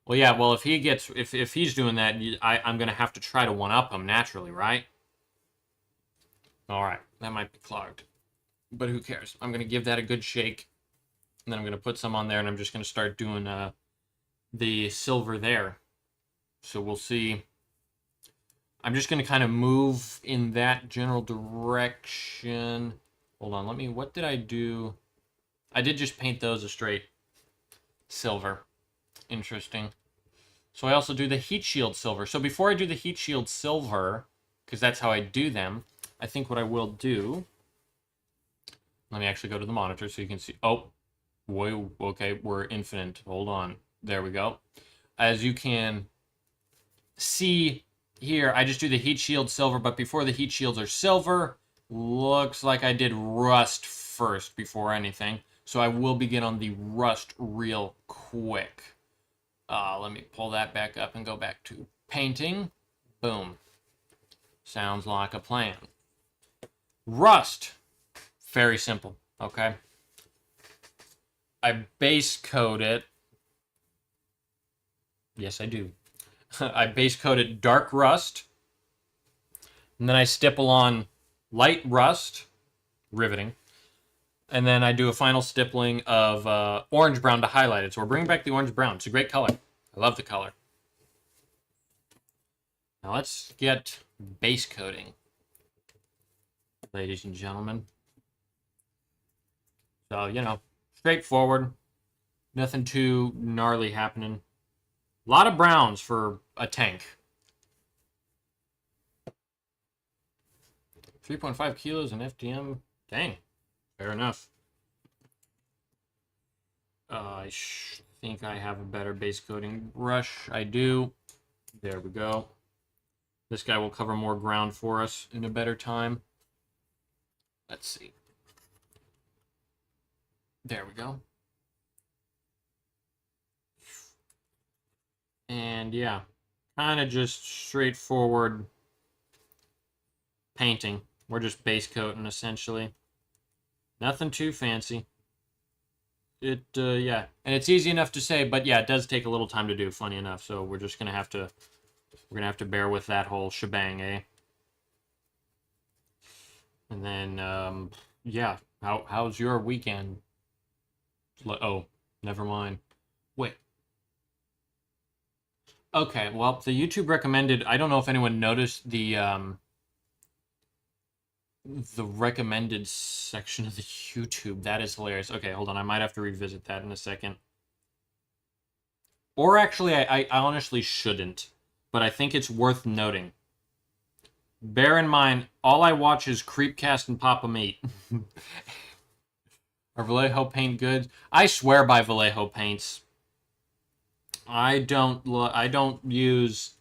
Well, yeah, well, if he's doing that, I'm going to have to try to one-up him naturally, right? All right, that might be clogged. But who cares? I'm going to give that a good shake. And then I'm going to put some on there, and I'm just going to start doing the silver there. So we'll see. I'm just going to kind of move in that general direction. Hold on, what did I do? I did just paint those a straight silver. Interesting. So I also do the heat shield silver. So before I do the heat shield silver, because that's how I do them, I think what I will do... Let me actually go to the monitor so you can see... Oh, whoa, okay, we're infinite. Hold on. There we go. As you can see here, I just do the heat shield silver, but before the heat shields are silver, looks like I did rust first before anything. So I will begin on the rust real quick. Let me pull that back up and go back to painting. Boom. Sounds like a plan. Rust. Very simple, okay? I base coat it. Yes, I do. I base coat it dark rust. And then I stipple on light rust. Riveting. And then I do a final stippling of orange brown to highlight it. So we're bringing back the orange brown. It's a great color. I love the color. Now let's get base coating, ladies and gentlemen. So, you know, straightforward. Nothing too gnarly happening. A lot of browns for a tank. 3.5 kilos in FDM. Dang. Fair enough. I think I have a better base coating brush. I do. There we go. This guy will cover more ground for us in a better time. Let's see. There we go. And yeah, kind of just straightforward painting. We're just base coating essentially. Nothing too fancy. Yeah, and it's easy enough to say, but yeah, it does take a little time to do, funny enough. So we're just gonna have to bear with that whole shebang, eh? And then, yeah, how's your weekend? Oh, never mind. Wait. Okay, well, the YouTube recommended. I don't know if anyone noticed the recommended section of the YouTube. That is hilarious. Okay, hold on. I might have to revisit that in a second. Or actually, I honestly shouldn't. But I think it's worth noting. Bear in mind, all I watch is Creepcast and Papa Meat. Are Vallejo paint good? I swear by Vallejo paints. I don't use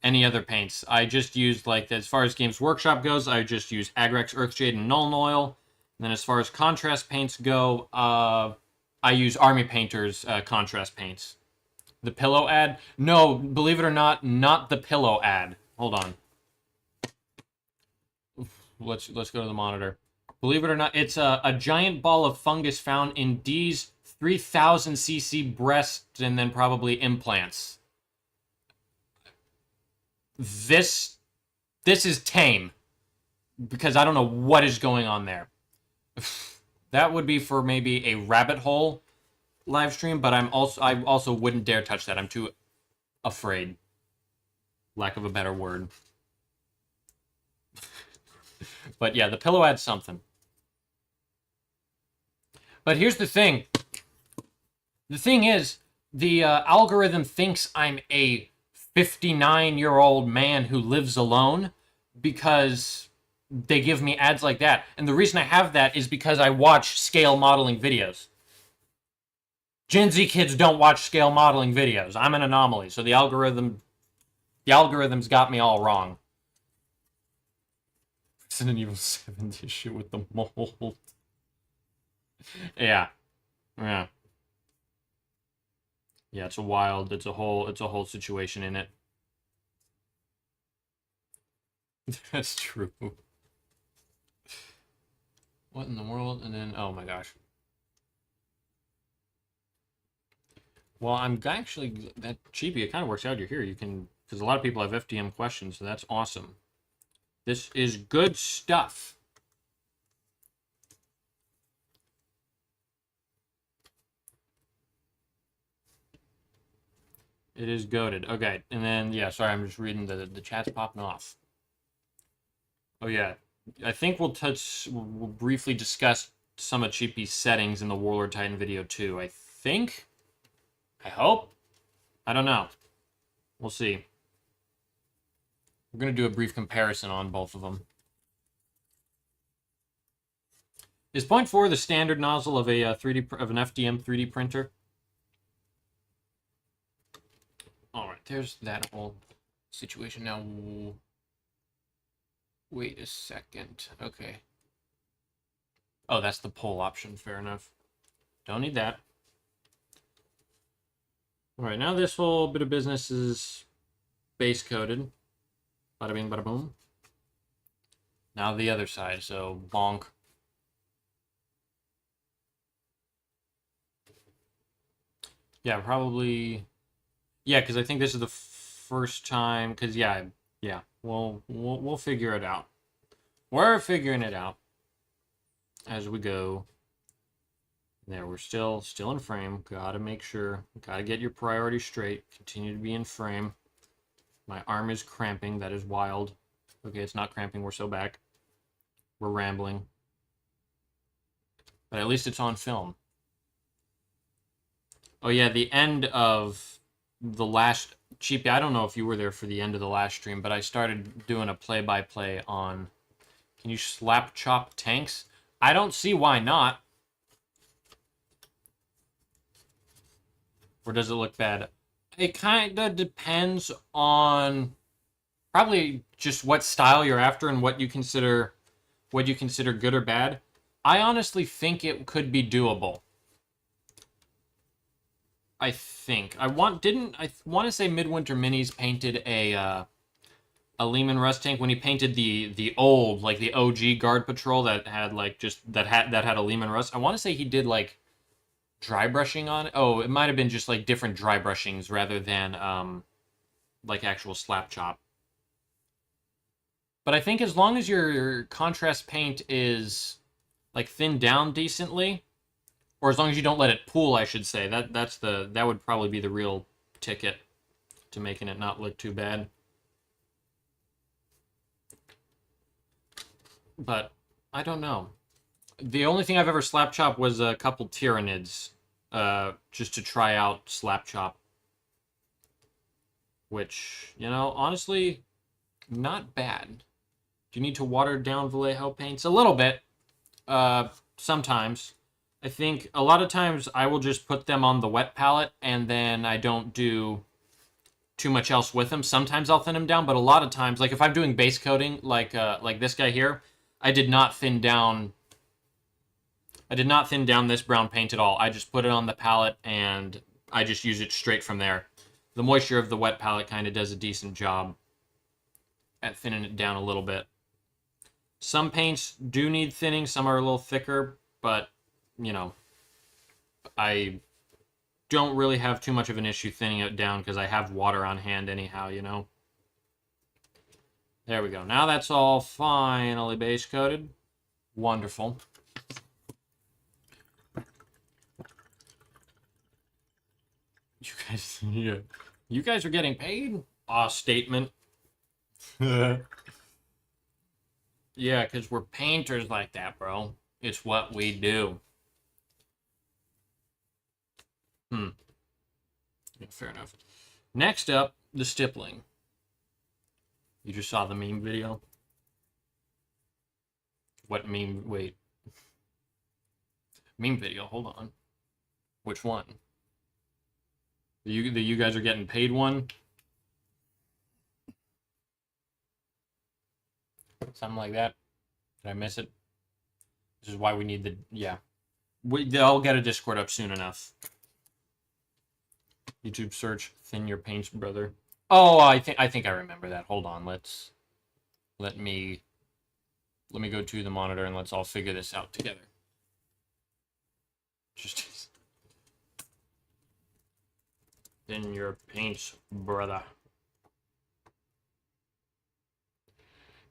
any other paints. I just use, like, as far as Games Workshop goes, I just use Agrex, Earthshade, and Nuln Oil. And then as far as contrast paints go, I use Army Painter's contrast paints. The pillow ad? No, believe it or not the pillow ad. Hold on. Let's go to the monitor. Believe it or not, it's a giant ball of fungus found in D's 3000cc breast and then probably implants. This is tame because I don't know what is going on there. That would be for maybe a rabbit hole live stream, but I also wouldn't dare touch that. I'm too afraid. Lack of a better word. But yeah, the pillow adds something. But here's the thing. The thing is, the algorithm thinks I'm a 59-year-old man who lives alone because they give me ads like that. And the reason I have that is because I watch scale modeling videos. Gen Z kids don't watch scale modeling videos. I'm an anomaly, so the algorithm's got me all wrong. Resident Evil 7 issue with the mold. Yeah. Yeah, it's a whole situation in it. That's true. What in the world? And then, oh my gosh. Well, I'm actually, that Cheapy, it kind of works out. You're here. You can, because a lot of people have FDM questions, so that's awesome. This is good stuff. It is goated. Okay, and then, yeah, sorry, I'm just reading the chat's popping off. Oh, yeah. I think we'll briefly discuss some of Cheapy's settings in the Warlord Titan video, too. I think? I hope? I don't know. We'll see. We're going to do a brief comparison on both of them. Is 0.4 the standard nozzle of a 3D of an FDM 3D printer? All right, there's that whole situation. Now, wait a second. Okay. Oh, that's the pull option. Fair enough. Don't need that. All right, now this whole bit of business is base coated. Bada bing, bada boom. Now the other side, so bonk. Yeah, probably. Yeah, because I think this is the first time. Because yeah, we'll figure it out. We're figuring it out as we go. There, we're still in frame. Gotta make sure. Gotta get your priorities straight. Continue to be in frame. My arm is cramping. That is wild. Okay, it's not cramping. We're so back. We're rambling. But at least it's on film. Oh yeah, the end of the last Cheapy. I don't know if you were there for the end of the last stream, but I started doing a play-by-play on. Can you slap chop tanks? I don't see why not. Or does it look bad? It kind of depends on probably just what style you're after and what you consider good or bad. I honestly think it could be doable. I think I want to say Midwinter Minis painted a Lehman Russ tank when he painted the old, like the OG Guard Patrol that had like just that had a Lehman Russ. I want to say he did like dry brushing on it. Oh, it might have been just like different dry brushings rather than like actual slap chop. But I think as long as your contrast paint is like thinned down decently, or as long as you don't let it pool, I should say, that would probably be the real ticket to making it not look too bad. But I don't know. The only thing I've ever slap chopped was a couple Tyranids, just to try out slap chop. Which, you know, honestly, not bad. Do you need to water down Vallejo paints? A little bit. Sometimes. I think a lot of times I will just put them on the wet palette and then I don't do too much else with them. Sometimes I'll thin them down, but a lot of times, like if I'm doing base coating, like this guy here, I did not thin down this brown paint at all. I just put it on the palette and I just use it straight from there. The moisture of the wet palette kind of does a decent job at thinning it down a little bit. Some paints do need thinning, some are a little thicker, but, you know, I don't really have too much of an issue thinning it down because I have water on hand anyhow, you know. There we go. Now that's all finally base coated. Wonderful. You guys are getting paid? Aw, statement. Yeah, because we're painters like that, bro. It's what we do. Yeah, fair enough. Next up, the stippling. You just saw the meme video? What meme? Wait. Meme video, hold on. Which one? You guys are getting paid one? Something like that. Did I miss it? This is why we need the... Yeah. I'll get a Discord up soon enough. YouTube search, thin your paints, brother. Oh, I think I remember that. Hold on, let me go to the monitor and let's all figure this out together. Just thin your paints, brother.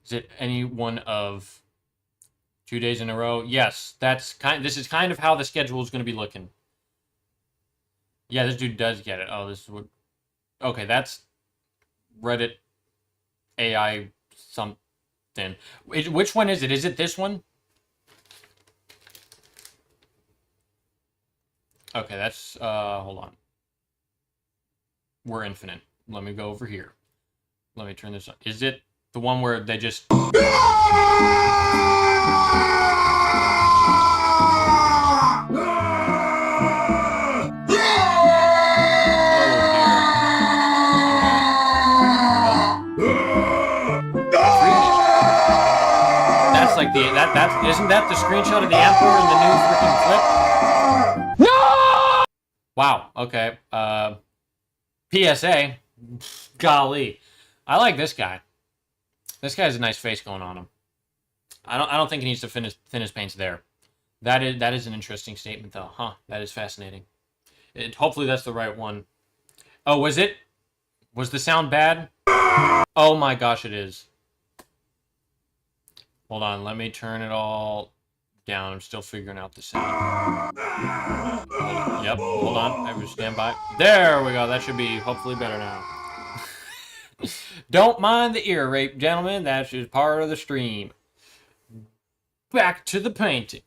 Is it any one of 2 days in a row? Yes, this is kind of how the schedule is going to be looking. Yeah, this dude does get it. Oh, this is what... Okay, that's Reddit AI something. Which one is it? Is it this one? Okay, that's... hold on. We're infinite. let me go over here. Let me turn this on. Is it the one where they just... That's like the isn't that the screenshot of the Emperor in the new freaking clip? No! Wow, okay. PSA. Golly. I like this guy. This guy has a nice face going on him. I don't think he needs to thin his paints there. That is an interesting statement though. Huh. That is fascinating. Hopefully that's the right one. Oh, was it? Was the sound bad? Oh my gosh, it is. Hold on, let me turn it all down. I'm still figuring out the sound. Yep, hold on. I will stand by. There we go. That should be hopefully better now. Don't mind the ear rape, gentlemen. That's just part of the stream. Back to the painting.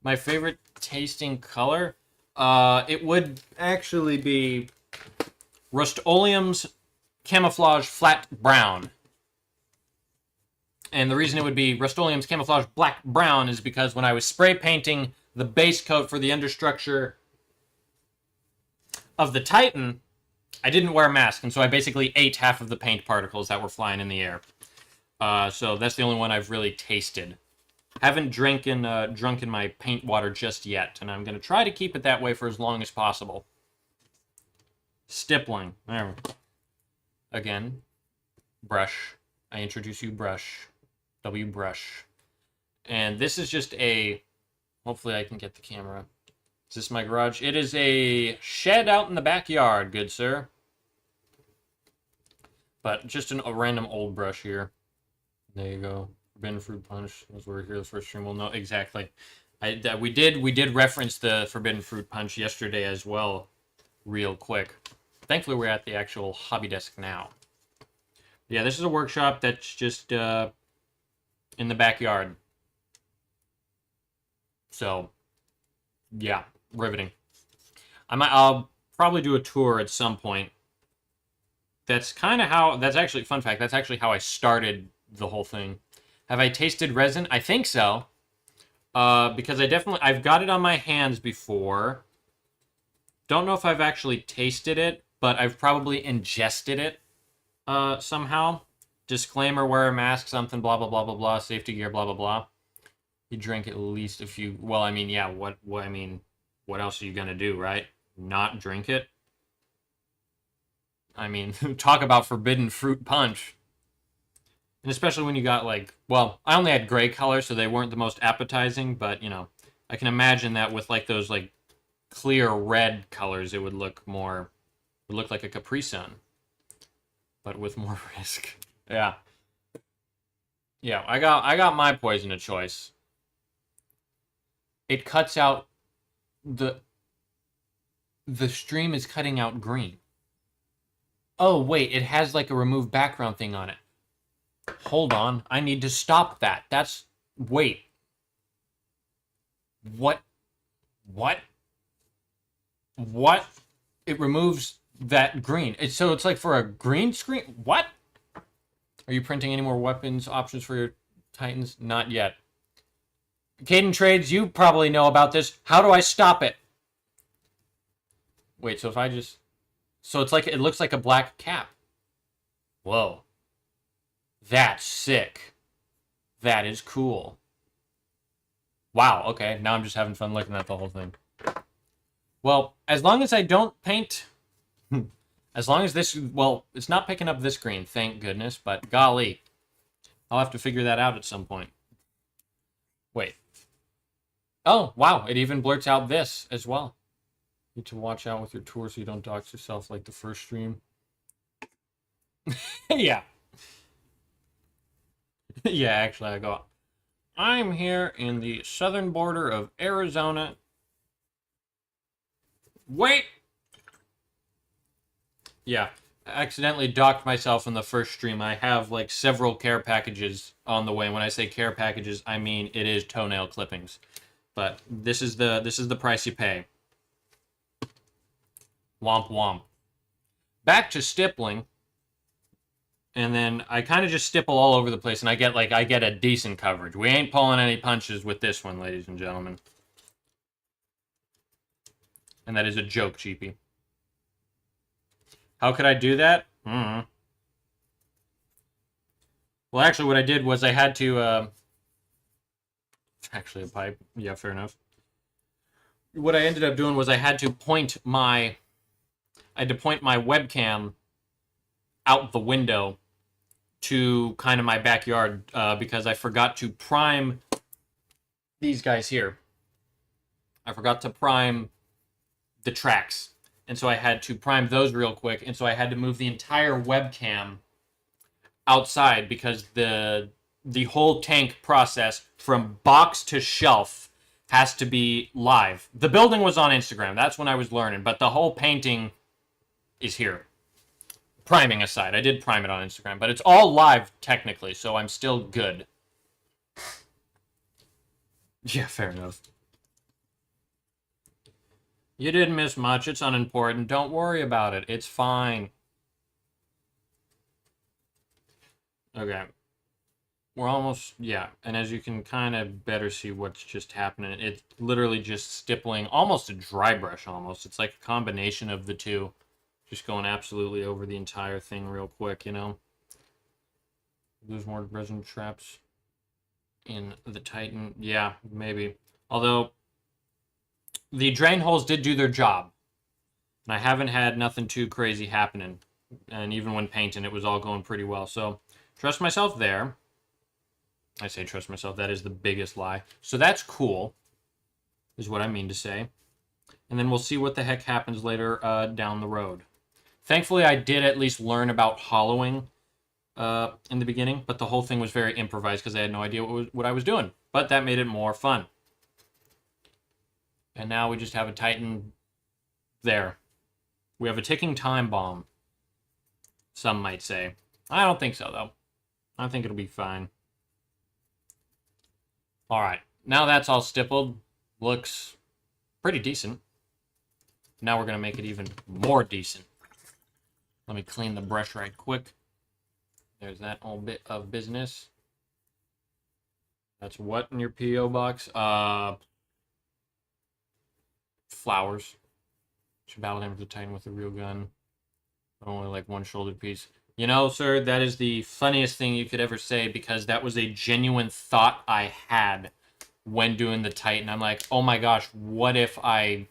My favorite tasting color? It would actually be Rust-Oleum's Camouflage Flat Brown. And the reason it would be Rust-Oleum's Camouflage Black Brown is because when I was spray painting the base coat for the understructure of the Titan, I didn't wear a mask, and so I basically ate half of the paint particles that were flying in the air. So that's the only one I've really tasted. Haven't drunken my paint water just yet, and I'm going to try to keep it that way for as long as possible. Stippling. There. Again, brush. I introduce you brush. W brush. And this is just a... Hopefully I can get the camera. Is this my garage? It is a shed out in the backyard, good sir. But just a random old brush here. There you go. Forbidden Fruit Punch. As we're here the first stream, we'll know exactly. We did reference the Forbidden Fruit Punch yesterday as well, real quick. Thankfully, we're at the actual hobby desk now. Yeah, this is a workshop that's just in the backyard. So, yeah, riveting. I'll probably do a tour at some point. That's kind of how. That's actually fun fact. That's actually how I started the whole thing. Have I tasted resin? I think so. Because I've got it on my hands before. Don't know if I've actually tasted it, but I've probably ingested it somehow. Disclaimer, wear a mask, something, blah, blah, blah, blah, blah, safety gear, blah, blah, blah. You drink at least a few, well, I mean, yeah, what else are you gonna do, right? Not drink it? I mean, talk about forbidden fruit punch. And especially when you got, like, well, I only had gray color, so they weren't the most appetizing, but, you know, I can imagine that with, like, those, like, clear red colors, it would look like a Capri Sun. But with more risk. Yeah. Yeah, I got my poison of choice. It cuts out the stream is cutting out green. Oh, wait, it has like a remove background thing on it. Hold on, I need to stop that. Wait. What? It removes that green. So it's like for a green screen? What? Are you printing any more weapons options for your Titans? Not yet. Caden Trades, you probably know about this. How do I stop it? Wait, so if I just... So it's like, it looks like a black cap. Whoa. That's sick. That is cool. Wow, okay. Now I'm just having fun looking at the whole thing. Well, as long as I don't paint... As long as this... Well, it's not picking up this green, thank goodness, but golly. I'll have to figure that out at some point. Wait. Oh, wow. It even blurts out this as well. Need to watch out with your tour so you don't dox yourself like the first stream. Yeah. Yeah, actually, I go... I'm here in the southern border of Arizona. Wait! Yeah, I accidentally docked myself in the first stream. I have, like, several care packages on the way. And when I say care packages, I mean it is toenail clippings. But this is the price you pay. Womp womp. back to stippling. And then I kind of just stipple all over the place, and I get a decent coverage. We ain't pulling any punches with this one, ladies and gentlemen. And that is a joke, cheapie. How could I do that? Well, actually, what I did was I had to... Actually, a pipe. Yeah, fair enough. What I ended up doing was I had to point my webcam out the window to kind of my backyard because I forgot to prime these guys here. I forgot to prime the tracks. And so I had to prime those real quick. And so I had to move the entire webcam outside because the whole tank process from box to shelf has to be live. The building was on Instagram. That's when I was learning. But the whole painting is here. Priming aside. I did prime it on Instagram. But it's all live, technically. So I'm still good. Yeah, fair enough. You didn't miss much. It's unimportant. Don't worry about it. It's fine. Okay. We're almost, yeah. And as you can kind of better see what's just happening, it's literally just stippling, almost a dry brush almost. It's like a combination of the two. Just going absolutely over the entire thing real quick, you know. There's more resin traps in the Titan. Yeah, maybe. Although, the drain holes did do their job. And I haven't had nothing too crazy happening. And even when painting, it was all going pretty well. So, trust myself there. I say trust myself. That is the biggest lie. So that's cool, is what I mean to say. And then we'll see what the heck happens later down the road. Thankfully, I did at least learn about hollowing in the beginning. But the whole thing was very improvised because I had no idea what I was doing. But that made it more fun. And now we just have a Titan there. We have a ticking time bomb. Some might say. I don't think so, though. I think it'll be fine. Alright. Now that's all stippled. Looks pretty decent. Now we're going to make it even more decent. Let me clean the brush right quick. There's that old bit of business. That's what in your P.O. box? Flowers. Should battle damage the Titan with a real gun. Only like one shouldered piece. You know, sir, that is the funniest thing you could ever say because that was a genuine thought I had when doing the Titan. I'm like, oh my gosh, what if I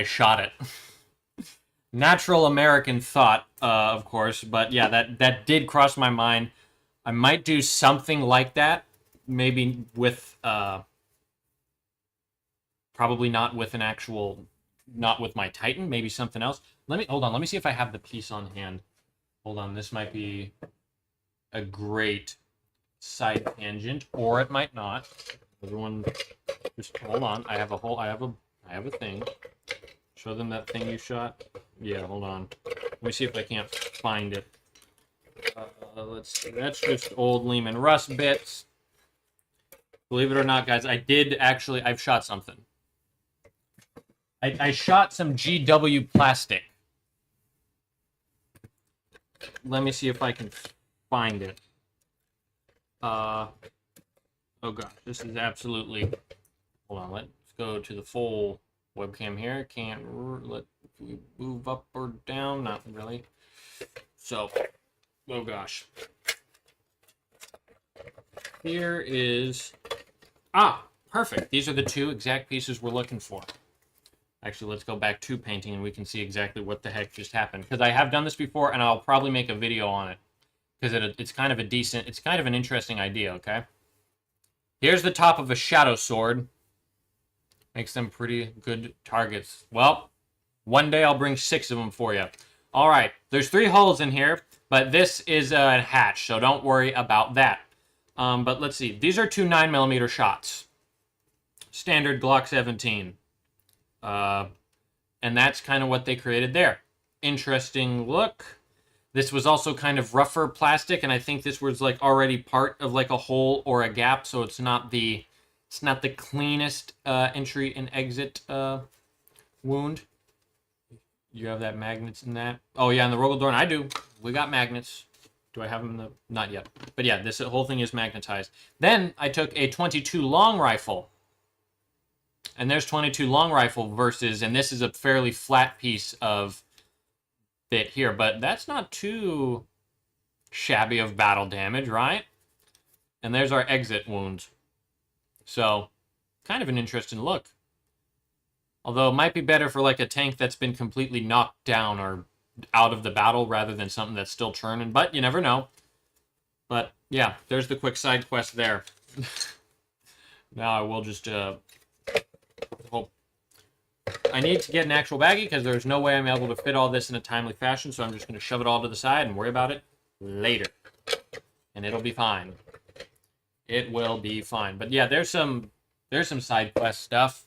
shot it? Natural American thought, of course, but yeah, that did cross my mind. I might do something like that, maybe with, probably not with an actual, not with my Titan, maybe something else. Hold on, let me see if I have the piece on hand. Hold on, this might be a great side tangent, or it might not. Everyone, just hold on. I have a thing. Show them that thing you shot. Yeah, hold on. Let me see if I can't find it. Let's see. That's just old Lehman Russ bits. Believe it or not, guys, I've shot something. I shot some GW plastic. Let me see if I can find it. Oh gosh, this is absolutely... Hold on, let's go to the full webcam here. Can't let you move up or down, not really. So, oh gosh. Here is... perfect. These are the two exact pieces we're looking for. Actually, let's go back to painting and we can see exactly what the heck just happened. Because I have done this before and I'll probably make a video on it. Because it's kind of an interesting idea, okay? Here's the top of a shadow sword. Makes them pretty good targets. Well, one day I'll bring 6 of them for you. Alright, there's 3 holes in here, but this is a hatch, so don't worry about that. But let's see. These are 2 9mm shots. Standard Glock 17. And that's kind of what they created there. Interesting look. This was also kind of rougher plastic, and I think this was like already part of like a hole or a gap, so it's not the cleanest entry and exit wound. You have that magnets in that? Oh, yeah, in the Rogaldorn, I do. We got magnets. Do I have them in the... Not yet. But yeah, this whole thing is magnetized. Then I took a 22 long rifle. And there's 22 long rifle versus... And this is a fairly flat piece of bit here. But that's not too shabby of battle damage, right? And there's our exit wounds. So, kind of an interesting look. Although it might be better for like a tank that's been completely knocked down or out of the battle rather than something that's still churning. But you never know. But yeah, there's the quick side quest there. Now I will just hope. I need to get an actual baggie because there's no way I'm able to fit all this in a timely fashion. So I'm just going to shove it all to the side and worry about it later. And it'll be fine. It will be fine. But yeah, there's some side quest stuff.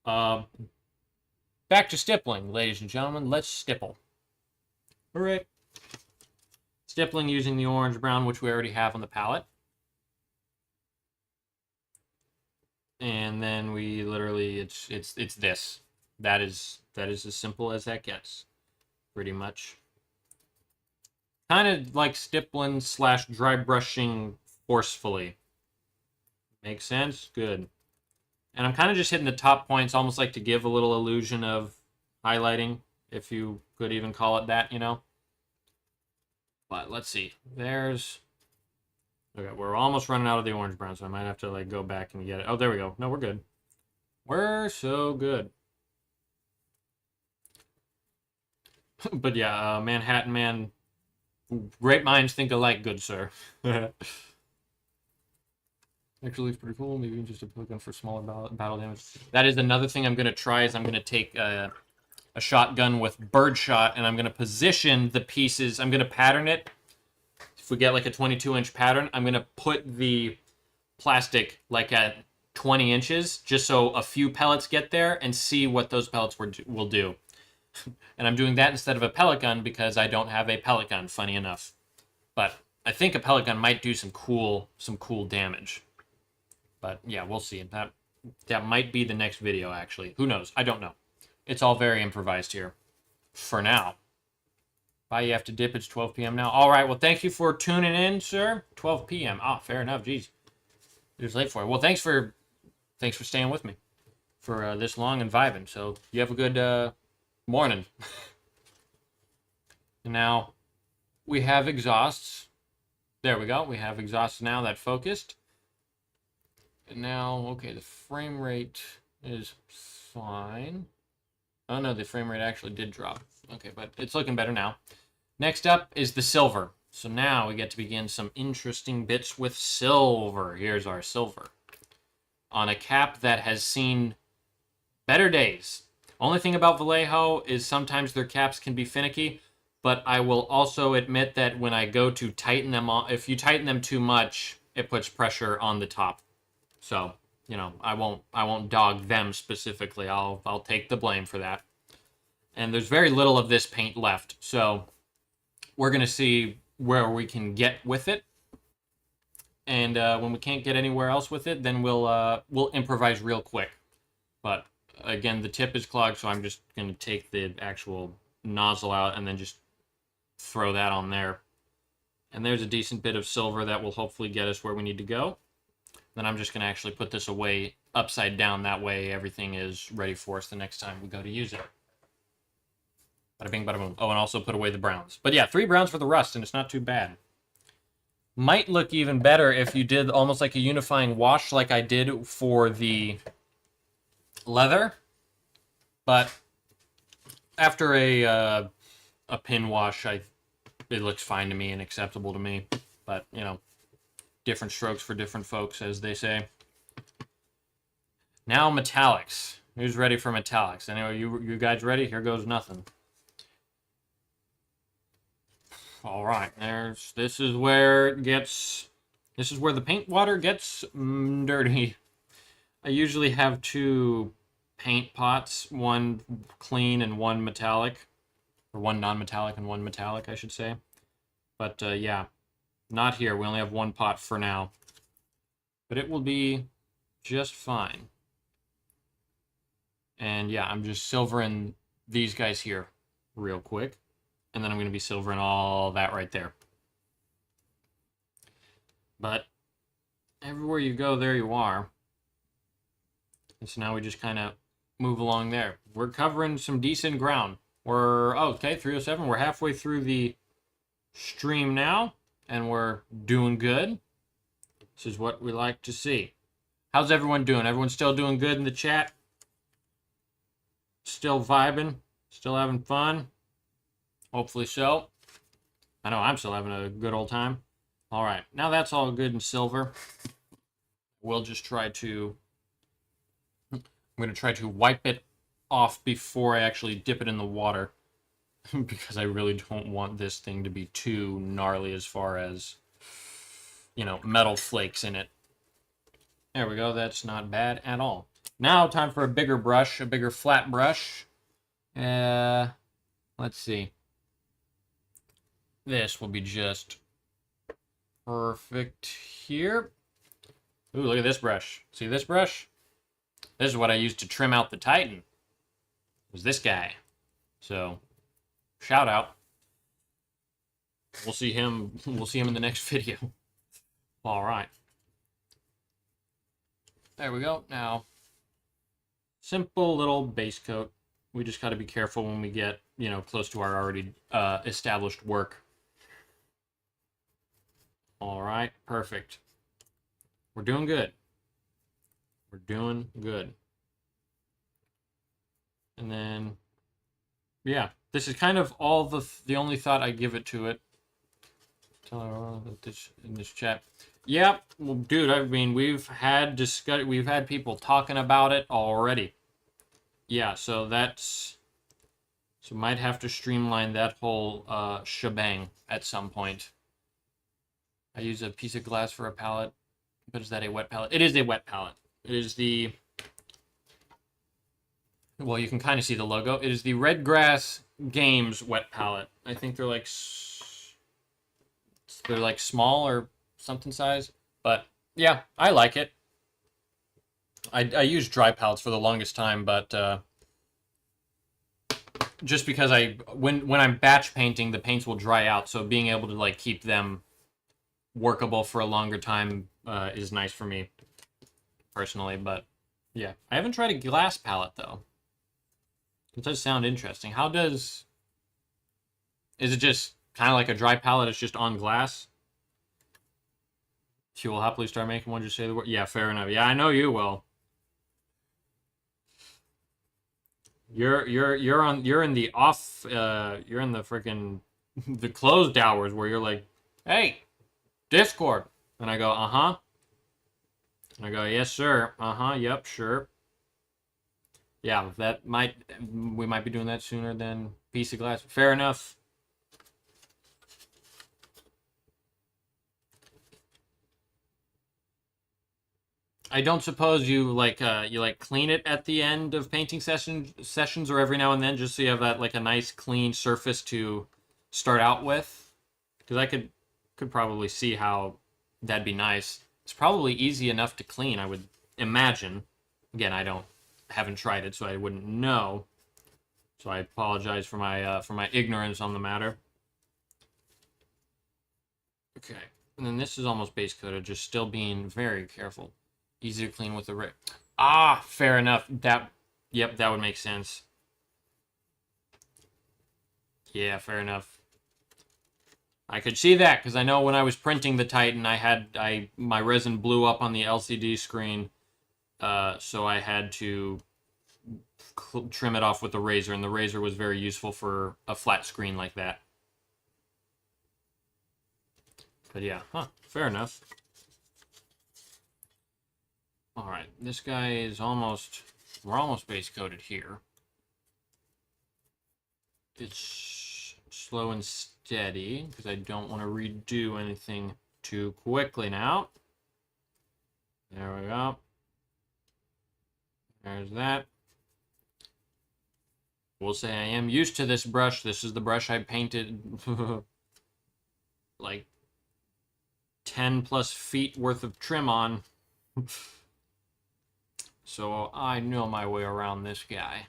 Back to stippling, ladies and gentlemen. Let's stipple. Hooray. Stippling using the orange-brown, which we already have on the palette. And then we literally, it's this. That is as simple as that gets. Pretty much. Kind of like stippling / dry brushing forcefully. Makes sense? Good. And I'm kind of just hitting the top points, almost like to give a little illusion of highlighting, if you could even call it that, you know? But let's see. There's... Okay, we're almost running out of the orange-brown, so I might have to like go back and get it. Oh, there we go. No, we're good. We're so good. But yeah, Manhattan Man, great minds think alike, good sir. Actually looks pretty cool. Maybe just a plug-in for smaller battle damage. That is another thing I'm going to try is I'm going to take a shotgun with birdshot, and I'm going to position the pieces. I'm going to pattern it. If we get like a 22-inch pattern, I'm going to put the plastic like at 20 inches just so a few pellets get there and see what those pellets will do. And I'm doing that instead of a pellet gun because I don't have a pellet gun, funny enough. But I think a pellet gun might do some cool damage. But yeah, we'll see. That might be the next video, actually. Who knows? I don't know. It's all very improvised here. For now. Bye, you have to dip. It's 12 p.m. now. All right, well, thank you for tuning in, sir. 12 p.m. Ah, fair enough. Jeez. It was late for it. Well, thanks for staying with me for this long and vibing. So you have a good morning. And now we have exhausts. There we go. We have exhausts now that focused. And now, okay, the frame rate is fine. Oh no, the frame rate actually did drop. Okay, but it's looking better now. Next up is the silver. So now we get to begin some interesting bits with silver. Here's our silver. On a cap that has seen better days. Only thing about Vallejo is sometimes their caps can be finicky, but I will also admit that when I go to tighten them on, if you tighten them too much, it puts pressure on the top. So, you know, I won't dog them specifically. I'll take the blame for that. And there's very little of this paint left, so we're gonna see where we can get with it. And when we can't get anywhere else with it, then we'll improvise real quick. But again, the tip is clogged, so I'm just gonna take the actual nozzle out and then just throw that on there. And there's a decent bit of silver that will hopefully get us where we need to go. Then I'm just going to actually put this away upside down. That way everything is ready for us the next time we go to use it. Bada bing, bada boom. Oh, and also put away the browns. But yeah, 3 browns for the rust, and it's not too bad. Might look even better if you did almost like a unifying wash like I did for the leather. But after a pin wash, it looks fine to me and acceptable to me. But, you know, different strokes for different folks, as they say. Now metallics. Who's ready for metallics? Anyway, you guys ready? Here goes nothing. All right, this is where the paint water gets dirty. I usually have 2 paint pots, one clean and one metallic, or one non-metallic and one metallic, I should say. But yeah. Not here. We only have 1 pot for now. But it will be just fine. And yeah, I'm just silvering these guys here real quick. And then I'm going to be silvering all that right there. But everywhere you go, there you are. And so now we just kind of move along there. We're covering some decent ground. Okay, 307. We're halfway through the stream now, and we're doing good. This is what we like to see. How's everyone doing? Everyone still doing good in the chat? Still vibing? Still having fun? Hopefully so. I know I'm still having a good old time. All right, now that's all good and silver. We'll just try to... I'm going to try to wipe it off before I actually dip it in the water. Because I really don't want this thing to be too gnarly as far as, you know, metal flakes in it. There we go. That's not bad at all. Now, time for a bigger brush, a bigger flat brush. Let's see. This will be just perfect here. Ooh, look at this brush. See this brush? This is what I used to trim out the Titan. It was this guy. So, shout out. We'll see him in the next video. All right. There we go. Now, simple little base coat. We just got to be careful when we get, you know, close to our already established work. All right, perfect. We're doing good. We're doing good. And then, yeah, this is kind of all the only thought I give it to it. Tell everyone that this in this chat. Yep, well, dude. I mean, we've had people talking about it already. Yeah, so might have to streamline that whole shebang at some point. I use a piece of glass for a palette, but is that a wet palette? It is a wet palette. It is the... Well, you can kind of see the logo. It is the Redgrass Games wet palette. I think they're like small or something size. But yeah, I like it. I used dry palettes for the longest time, but just because when I'm batch painting, the paints will dry out, so being able to like keep them workable for a longer time is nice for me personally. But yeah, I haven't tried a glass palette though. It does sound interesting. Is it just kind of like a dry palette? It's just on glass. She will happily start making one. Just say the word. Yeah, fair enough. Yeah, I know you will. You're in the off. You're in the freaking the closed hours where you're like, hey, Discord, and I go, uh-huh. And I go, yes, sir. Uh-huh. Yep, sure. Yeah, we might be doing that sooner than piece of glass. Fair enough. I don't suppose you clean it at the end of painting sessions or every now and then, just so you have that like a nice clean surface to start out with. Because I could probably see how that'd be nice. It's probably easy enough to clean, I would imagine. Again, haven't tried it, so I wouldn't know. So I apologize for my ignorance on the matter. Okay, and then this is almost base coated, just still being very careful. Easy to clean with the rip. Ah, fair enough. Yep, that would make sense. Yeah, fair enough. I could see that, because I know when I was printing the Titan, my resin blew up on the LCD screen, so I had to trim it off with the razor, and the razor was very useful for a flat screen like that. But yeah, fair enough. Alright, this guy is we're almost base coated here. It's slow and steady, because I don't want to redo anything too quickly now. There we go. There's that. We'll say I am used to this brush. This is the brush I painted like 10 plus feet worth of trim on. So I know my way around this guy.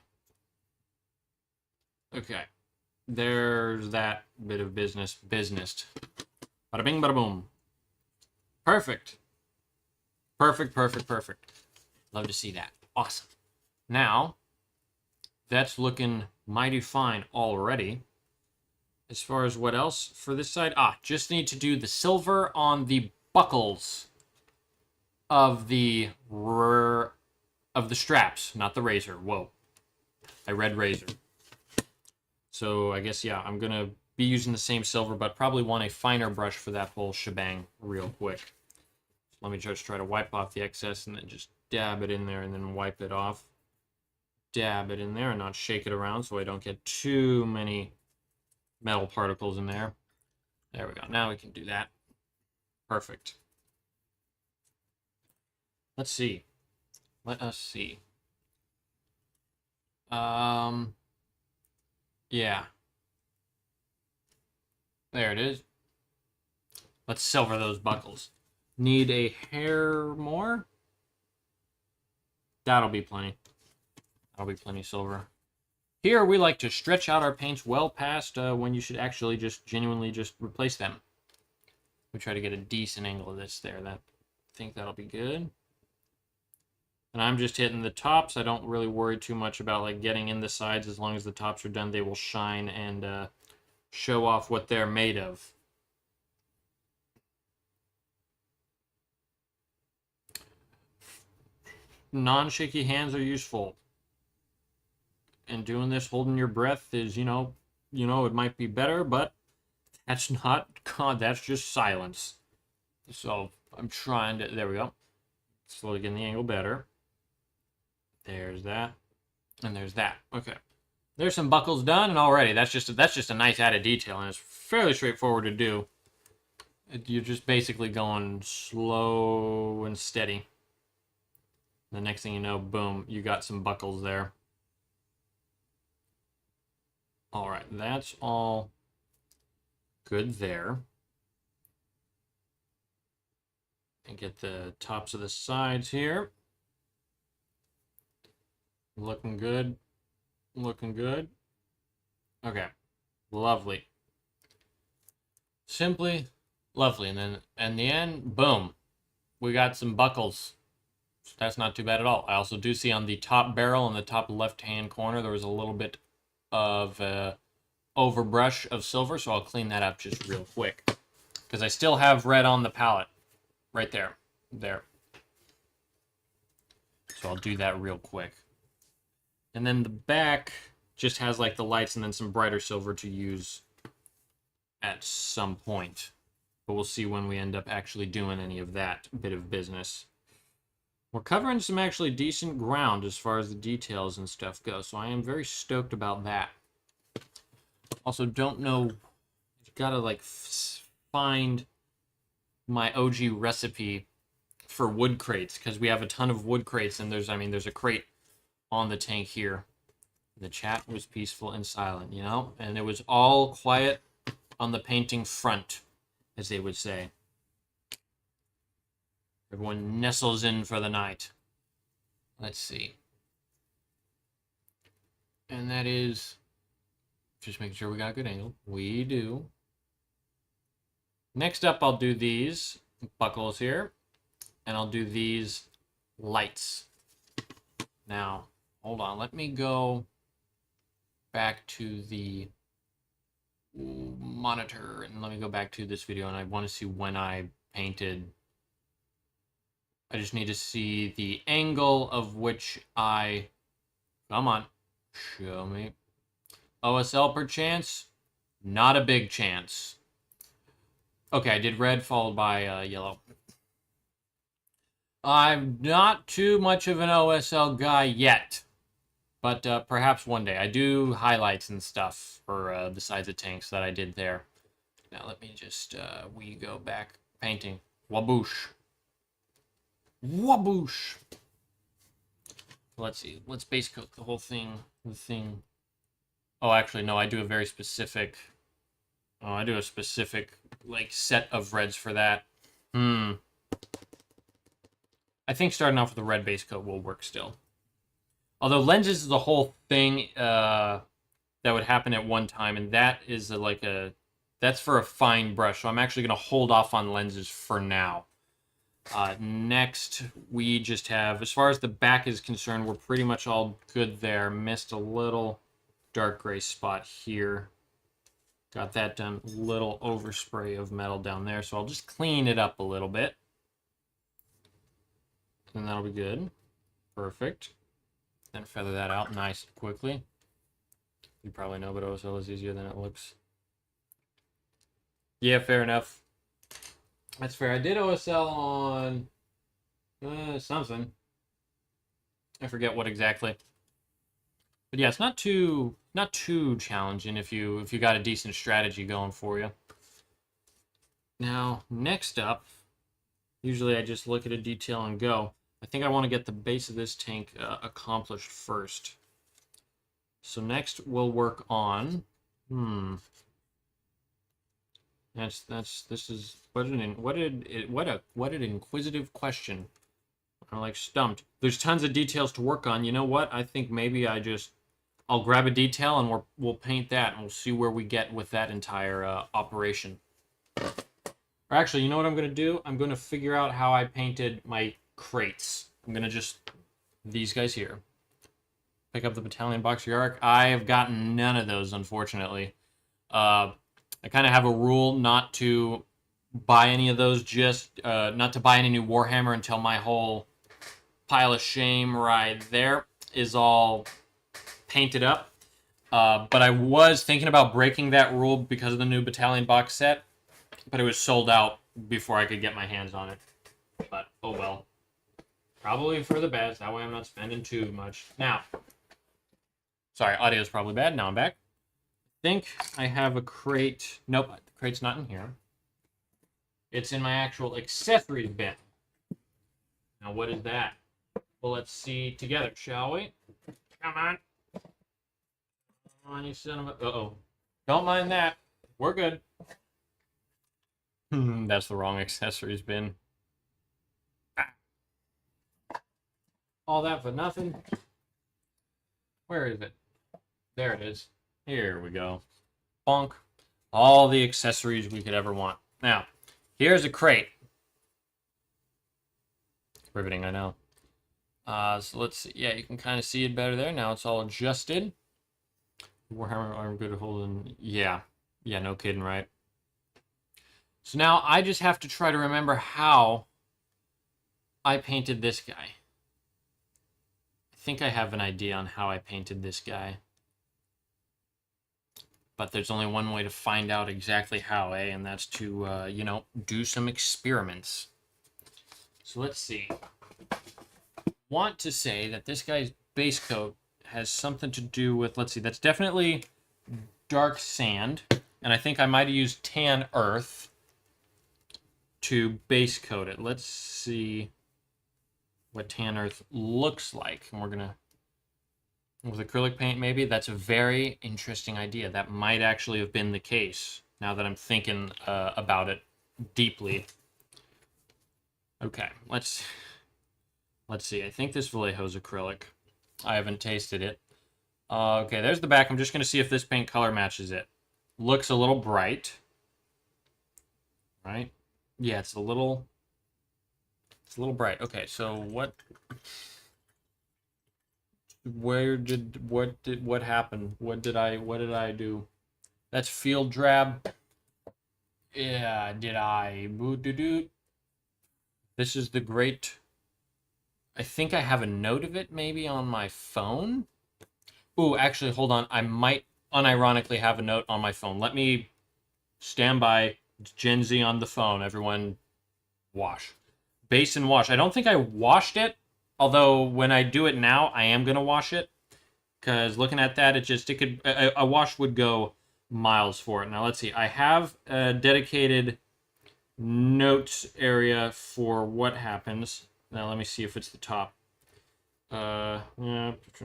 Okay. There's that bit of business. Bada bing, bada boom. Perfect. Perfect, perfect, perfect. Love to see that. Awesome. Now, that's looking mighty fine already. As far as what else for this side? Just need to do the silver on the buckles of the straps, not the razor. Whoa. I read razor. So I guess, yeah, I'm going to be using the same silver, but probably want a finer brush for that whole shebang real quick. Let me just try to wipe off the excess and then just dab it in there and then wipe it off. Dab it in there and not shake it around so I don't get too many metal particles in there. There we go. Now we can do that. Perfect. Let's see. Let us see. Yeah. There it is. Let's silver those buckles. Need a hair more? That'll be plenty. That'll be plenty silver. Here, we like to stretch out our paints well past when you should actually just genuinely just replace them. We try to get a decent angle of this there. I think that'll be good. And I'm just hitting the tops. I don't really worry too much about like getting in the sides. As long as the tops are done, they will shine and show off what they're made of. Non-shaky hands are useful. And doing this holding your breath is, it might be better, but that's not God, that's just silence. So I'm trying to, there we go. Slowly getting the angle better. There's that. And there's that. Okay. There's some buckles done, and already that's just a nice added detail, and it's fairly straightforward to do. You're just basically going slow and steady. The next thing you know, boom, you got some buckles there. All right, that's all good there. And get the tops of the sides here. Looking good. Looking good. Okay. Lovely. Simply lovely. And then in the end, boom. We got some buckles. So that's not too bad at all. I also do see on the top barrel in the top left-hand corner, there was a little bit of overbrush of silver, so I'll clean that up just real quick. Because I still have red on the palette. Right there. There. So I'll do that real quick. And then the back just has like the lights and then some brighter silver to use at some point. But we'll see when we end up actually doing any of that bit of business. We're covering some actually decent ground as far as the details and stuff go, so I am very stoked about that. Also, don't know, gotta like find my OG recipe for wood crates, because we have a ton of wood crates, and there's a crate on the tank here. The chat was peaceful and silent, and it was all quiet on the painting front, as they would say. Everyone nestles in for the night. Let's see. And that is just making sure we got a good angle. We do. Next up, I'll do these buckles here. And I'll do these lights. Now, hold on. Let me go back to the monitor. And let me go back to this video. And I want to see when I painted. I just need to see the angle of which I... Come on. Show me. OSL per chance? Not a big chance. Okay, I did red followed by yellow. I'm not too much of an OSL guy yet. But perhaps one day. I do highlights and stuff for the sides of tanks that I did there. Now let me just... we go back. Painting. Waboosh. Waboosh. Let's see. Let's base coat the whole thing. Oh, actually, no. I do a very specific. Oh, I do a specific like set of reds for that. I think starting off with the red base coat will work still. Although lenses is the whole thing. that would happen at one time, and that is that's for a fine brush. So I'm actually going to hold off on lenses for now. Next, we just have, as far as the back is concerned, we're pretty much all good there. Missed a little dark gray spot here. Got that done. Little overspray of metal down there, so I'll just clean it up a little bit. And that'll be good. Perfect. Then feather that out nice and quickly. You probably know, but OSL is easier than it looks. Yeah, fair enough. That's fair. I did OSL on something. I forget what exactly. But yeah, it's not too challenging if you got a decent strategy going for you. Now, next up, usually I just look at a detail and go. I think I want to get the base of this tank accomplished first. So next we'll work on this is what an inquisitive question. I'm like stumped. There's tons of details to work on. You know what? I think maybe I'll grab a detail and we'll paint that and we'll see where we get with that entire operation. Or actually, you know what I'm going to do? I'm going to figure out how I painted my crates. I'm going to just, these guys here. Pick up the battalion box yark. I have gotten none of those, unfortunately. I kind of have a rule not to buy any of those, not to buy any new Warhammer until my whole pile of shame right there is all painted up. But I was thinking about breaking that rule because of the new battalion box set, but it was sold out before I could get my hands on it. But oh well. Probably for the best. That way I'm not spending too much. Now, sorry, audio's probably bad. Now I'm back. I think I have a crate. Nope, the crate's not in here. It's in my actual accessories bin. Now, what is that? Well, let's see together, shall we? Come on. Come on, you son of a... Uh-oh. Don't mind that. We're good. That's the wrong accessories bin. All that for nothing. Where is it? There it is. Here we go. Bonk. All the accessories we could ever want. Now, here's a crate. Riveting, I know. So let's see. Yeah, you can kind of see it better there. Now it's all adjusted. Warhammer arm good at holding. Yeah. Yeah, no kidding, right? So now I just have to try to remember how I painted this guy. I think I have an idea on how I painted this guy. But there's only one way to find out exactly how, eh? And that's to, you know, do some experiments. So let's see. Want to say that this guy's base coat has something to do with, let's see, that's definitely dark sand. And I think I might have used tan earth to base coat it. Let's see what tan earth looks like. And we're going to, with acrylic paint maybe, that's a very interesting idea. That might actually have been the case, now that I'm thinking about it deeply. Okay, let's see. I think this Vallejo's acrylic. I haven't tasted it. Okay, there's the back. I'm just going to see if this paint color matches it. Looks a little bright. Right? Yeah, it's a little bright. Okay, so what happened? What did I do? That's field drab. Yeah, did I? Boo-doo-doo. This is the great... I think I have a note of it maybe on my phone. Ooh, actually, hold on. I might unironically have a note on my phone. Let me stand by. It's Gen Z on the phone. Everyone, wash. Base and wash. I don't think I washed it, although when I do it now, I am going to wash it. Because looking at that, a wash would go miles for it. Now, let's see. I have a dedicated notes area for what happens. Now, let me see if it's the top. Yeah,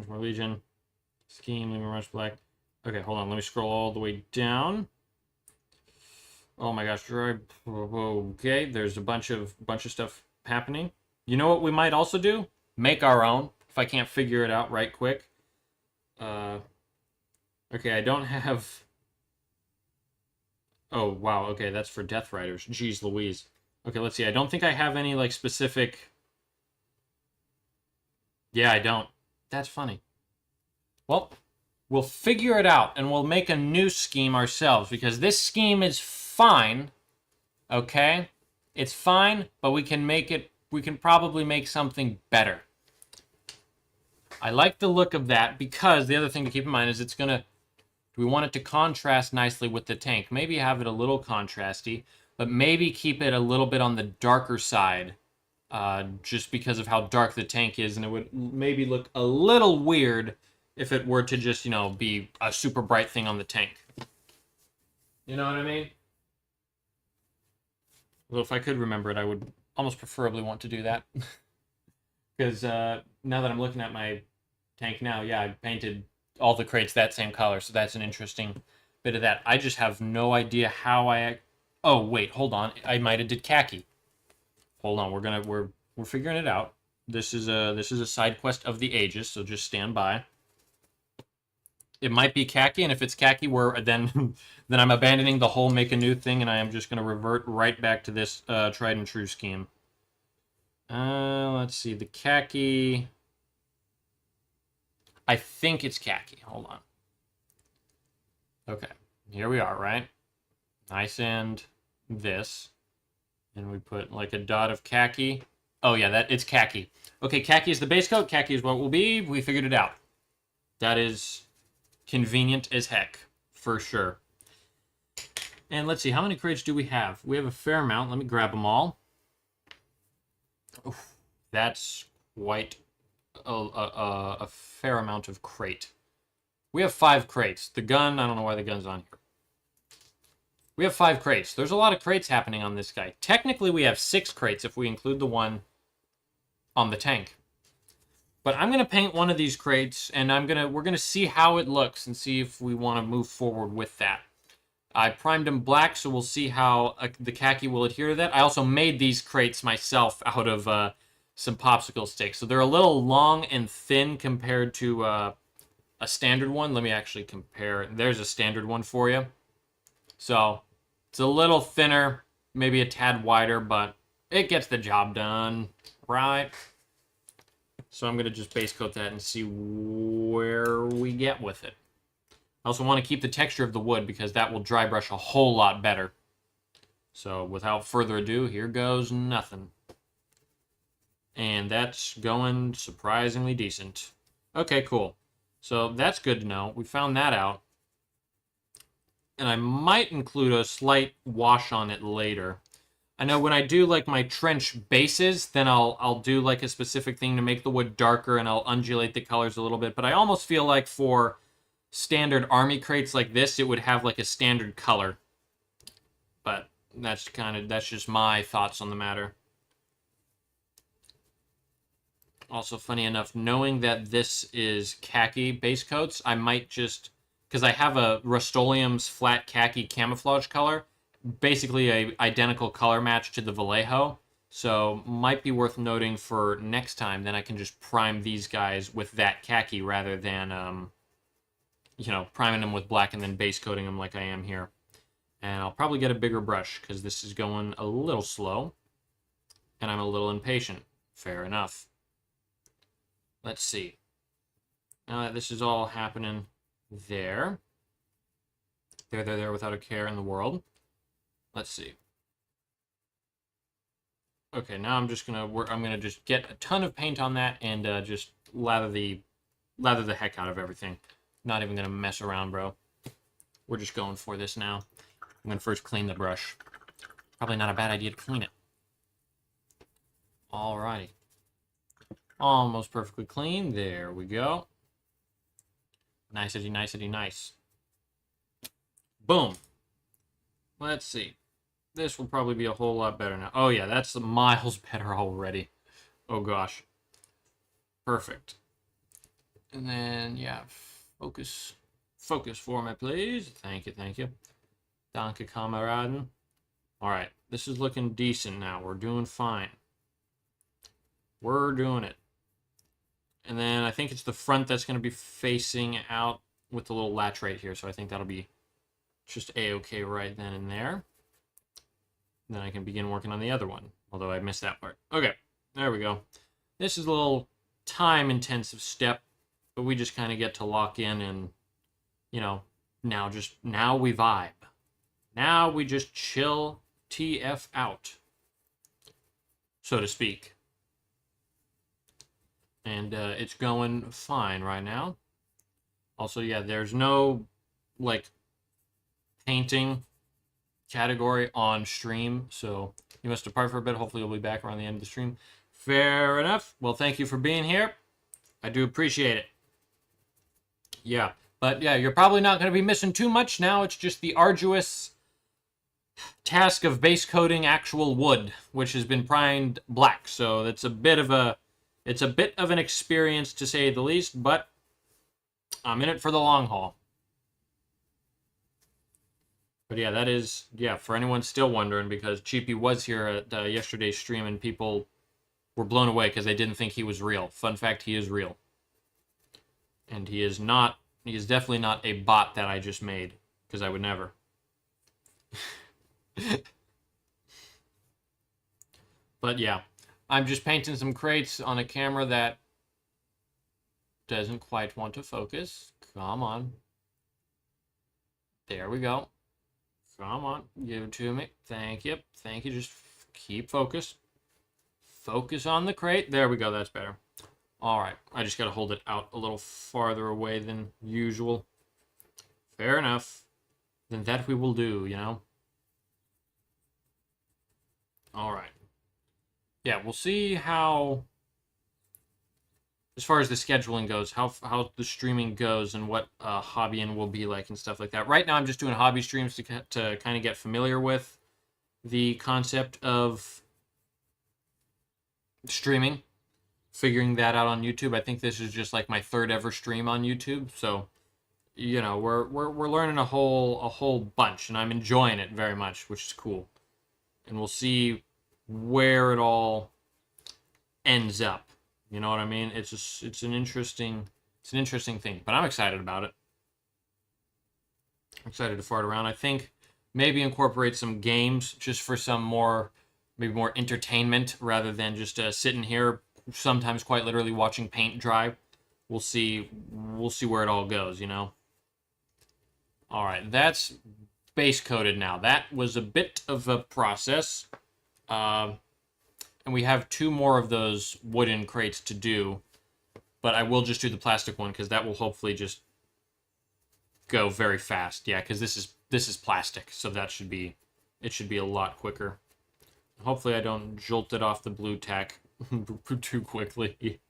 Legion. Scheme, Lima Rush Black. Okay, hold on. Let me scroll all the way down. Oh my gosh. Okay, there's a bunch of stuff happening. You know what we might also do? Make our own, if I can't figure it out right quick. Okay, I don't have... Oh, wow. Okay, that's for Death Riders. Jeez Louise. Okay, let's see. I don't think I have any, like, specific... Yeah, I don't. That's funny. Well, we'll figure it out, and we'll make a new scheme ourselves, because this scheme is fine, okay? It's fine, but we can make it... We can probably make something better. I like the look of that, because the other thing to keep in mind is it's going to... We want it to contrast nicely with the tank. Maybe have it a little contrasty, but maybe keep it a little bit on the darker side, just because of how dark the tank is, and it would maybe look a little weird if it were to just, you know, be a super bright thing on the tank. You know what I mean? Well, if I could remember it, I would almost preferably want to do that. Because now that I'm looking at my tank now, yeah, I painted all the crates that same color, so that's an interesting bit of that. I just have no idea how I... Oh, wait, hold on. I might have did khaki. Hold on, we're figuring it out. This is a side quest of the ages, so just stand by. It might be khaki, and if it's khaki, then I'm abandoning the whole make a new thing, and I am just going to revert right back to this tried and true scheme. Let's see, the khaki... I think it's khaki. Hold on. Okay, here we are, right? Nice and this. And we put like a dot of khaki. Oh yeah, it's khaki. Okay, khaki is the base coat. Khaki is what it will be. We figured it out. That is convenient as heck, for sure. And let's see, how many crates do we have? We have a fair amount. Let me grab them all. Oof, that's quite a fair amount of crate. We have 5 crates. The gun, I don't know why the gun's on here. We have 5 crates. There's a lot of crates happening on this guy. Technically, we have 6 crates if we include the one on the tank. But I'm gonna paint one of these crates, and we're gonna see how it looks and see if we want to move forward with that. I primed them black, so we'll see how the khaki will adhere to that. I also made these crates myself out of some popsicle sticks, so they're a little long and thin compared to a standard one. Let me actually compare. There's a standard one for you. So it's a little thinner, maybe a tad wider, but it gets the job done, right? So I'm going to just base coat that and see where we get with it. I also want to keep the texture of the wood because that will dry brush a whole lot better. So without further ado, here goes nothing. And that's going surprisingly decent. Okay, cool. So that's good to know. We found that out. And I might include a slight wash on it later. I know when I do like my trench bases, then I'll do like a specific thing to make the wood darker, and I'll undulate the colors a little bit. But I almost feel like for standard army crates like this, it would have like a standard color. But that's just my thoughts on the matter. Also, funny enough, knowing that this is khaki base coats, I might just, because I have a Rust-Oleum's flat khaki camouflage color, basically a identical color match to the Vallejo, so might be worth noting for next time. Then I can just prime these guys with that khaki rather than, you know, priming them with black and then base coating them like I am here. And I'll probably get a bigger brush because this is going a little slow, and I'm a little impatient. Fair enough. Let's see. Now that this is all happening there. There, without a care in the world. Let's see. Okay, now I'm just gonna I'm gonna just get a ton of paint on that and just lather the heck out of everything. Not even gonna mess around, bro. We're just going for this now. I'm gonna first clean the brush. Probably not a bad idea to clean it. Alrighty. Almost perfectly clean. There we go. Nicety, nicety, nice. Boom. Let's see. This will probably be a whole lot better now. Oh yeah, that's miles better already. Oh gosh. Perfect. And then, yeah, focus. Focus for me, please. Thank you, thank you. Danke, Kameraden. Alright, this is looking decent now. We're doing fine. We're doing it. And then I think it's the front that's going to be facing out. with the little latch right here, so I think that'll be just a-okay right then and there. Then I can begin working on the other one, although I missed that part. Okay, there we go. This is a little time-intensive step, but we just kind of get to lock in and, you know, now we vibe. Now we just chill TF out, so to speak. And it's going fine right now. Also, yeah, there's no, like, painting category on stream, so you must depart for a bit. Hopefully you'll be back around the end of the stream. Fair enough. Well, thank you for being here. I do appreciate it. Yeah, but yeah, you're probably not going to be missing too much now. It's just the arduous task of base coating actual wood, which has been primed black. So that's a bit of an experience, to say the least, but I'm in it for the long haul. But yeah, that is, yeah, for anyone still wondering, because Cheapy was here at yesterday's stream and people were blown away because they didn't think he was real. Fun fact, he is real. And he is definitely not a bot that I just made, because I would never. But yeah, I'm just painting some crates on a camera that doesn't quite want to focus. Come on. There we go. Come on, give it to me. Thank you. Thank you. Just keep focused. Focus on the crate. There we go. That's better. All right. I just got to hold it out a little farther away than usual. Fair enough. Then that we will do, you know? All right. Yeah, we'll see how, as far as the scheduling goes, how the streaming goes and what hobbying will be like and stuff like that. Right now, I'm just doing hobby streams to kind of get familiar with the concept of streaming, figuring that out on YouTube. I think this is just like my third ever stream on YouTube, so you know we're learning a whole bunch, and I'm enjoying it very much, which is cool. And we'll see where it all ends up. You know what I mean? It's an interesting thing, but I'm excited about it. I'm excited to fart around. I think maybe incorporate some games just for some more, maybe more entertainment rather than just sitting here, sometimes quite literally watching paint dry. We'll see where it all goes, you know? All right, that's base coated now. That was a bit of a process. And we have 2 more of those wooden crates to do, but I will just do the plastic one because that will hopefully just go very fast. Yeah, because this is plastic, so it should be a lot quicker. Hopefully I don't jolt it off the blue tack too quickly.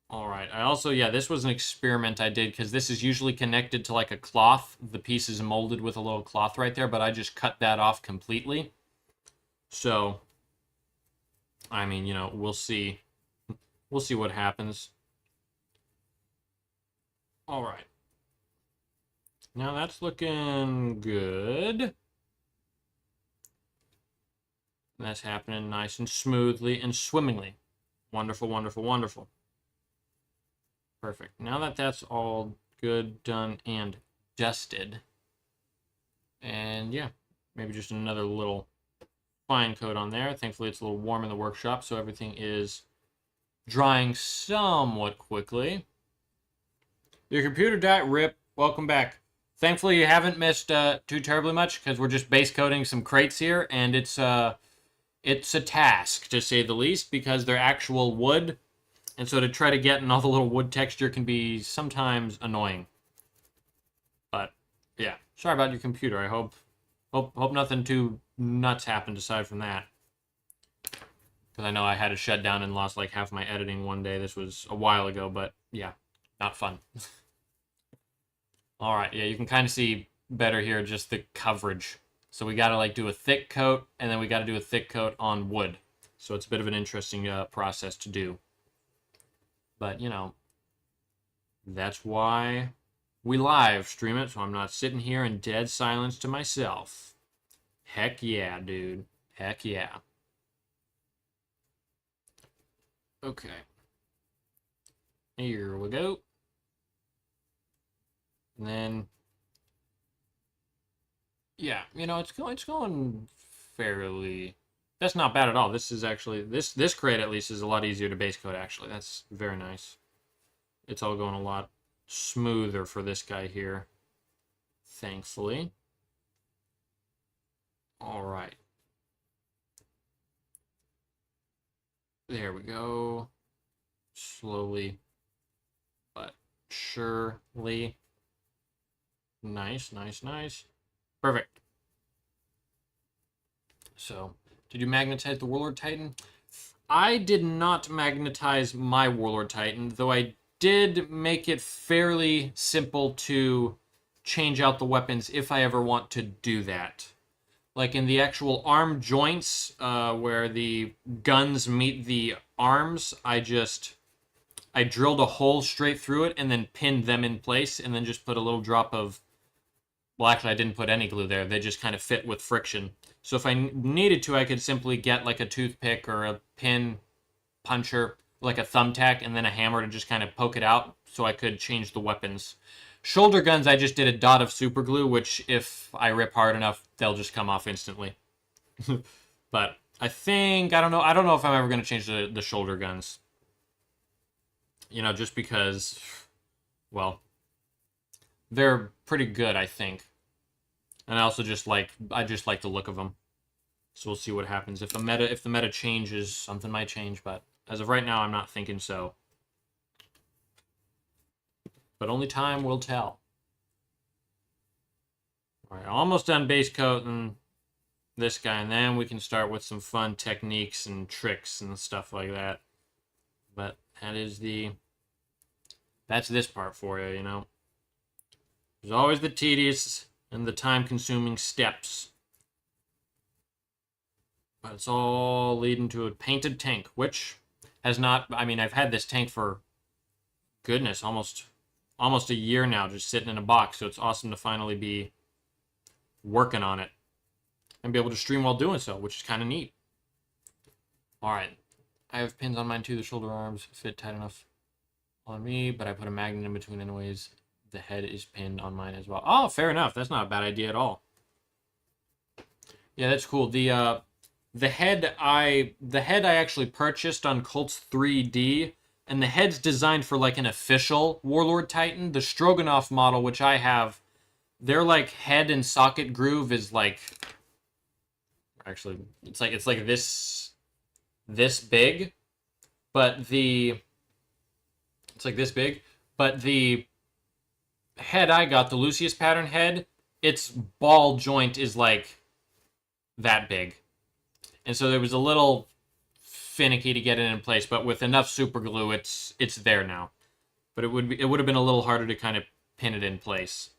All right. I also, yeah, this was an experiment I did because this is usually connected to like a cloth. The piece is molded with a little cloth right there, but I just cut that off completely. So, I mean, you know, we'll see. We'll see what happens. All right. Now that's looking good. That's happening nice and smoothly and swimmingly. Wonderful, wonderful, wonderful. Perfect. Now that that's all good, done, and dusted. And yeah, maybe just another little fine coat on there. Thankfully, it's a little warm in the workshop, so everything is drying somewhat quickly. Your computer died. Rip. Welcome back. Thankfully, you haven't missed too terribly much because we're just base coating some crates here, and it's a task, to say the least, because they're actual wood. And so to try to get in all the little wood texture can be sometimes annoying. But, yeah. Sorry about your computer. I hope nothing too nuts happened aside from that. Because I know I had to shut down and lost like half my editing one day. This was a while ago, but yeah, not fun. Alright, yeah, you can kind of see better here just the coverage. So we got to like do a thick coat, and then we got to do a thick coat on wood. So it's a bit of an interesting process to do. But, you know, that's why we live stream it, so I'm not sitting here in dead silence to myself. Heck yeah, dude. Heck yeah. Okay. Here we go. And then, yeah, you know, it's going fairly. That's not bad at all. This is actually this crate at least is a lot easier to base coat. Actually, that's very nice. It's all going a lot smoother for this guy here, thankfully. All right. There we go. Slowly, but surely. Nice, nice, nice. Perfect. So, did you magnetize the Warlord Titan? I did not magnetize my Warlord Titan, though I did make it fairly simple to change out the weapons if I ever want to do that. Like in the actual arm joints, where the guns meet the arms, I drilled a hole straight through it and then pinned them in place and then just put a little drop of, well, actually I didn't put any glue there. They just kind of fit with friction. So if I needed to, I could simply get like a toothpick or a pin puncher, like a thumbtack, and then a hammer to just kind of poke it out so I could change the weapons. Shoulder guns, I just did a dot of super glue, which if I rip hard enough, they'll just come off instantly. But I don't know if I'm ever going to change the shoulder guns. You know, just because, well, they're pretty good, I think. And I also just like the look of them. So we'll see what happens. If the meta changes, something might change, but as of right now, I'm not thinking so. But only time will tell. All right, almost done base coating this guy, and then we can start with some fun techniques and tricks and stuff like that. But that's this part for you, you know. There's always the tedious and the time-consuming steps. But it's all leading to a painted tank, which has not, I mean, I've had this tank for, goodness, almost a year now, just sitting in a box, so it's awesome to finally be working on it and be able to stream while doing so, which is kind of neat. Alright, I have pins on mine too. The shoulder arms fit tight enough on me, but I put a magnet in between anyways. The head is pinned on mine as well. Oh, fair enough. That's not a bad idea at all. Yeah, that's cool. The head I actually purchased on Colts 3D, and the head's designed for like an official Warlord Titan. The Stroganoff model, which I have, their like head and socket groove is like, actually it's like this big, but it's like this big, but the head I got, the Lucius pattern head, its ball joint is like that big. And so there was a little finicky to get it in place, but with enough super glue, it's there now. But it would have been a little harder to kind of pin it in place.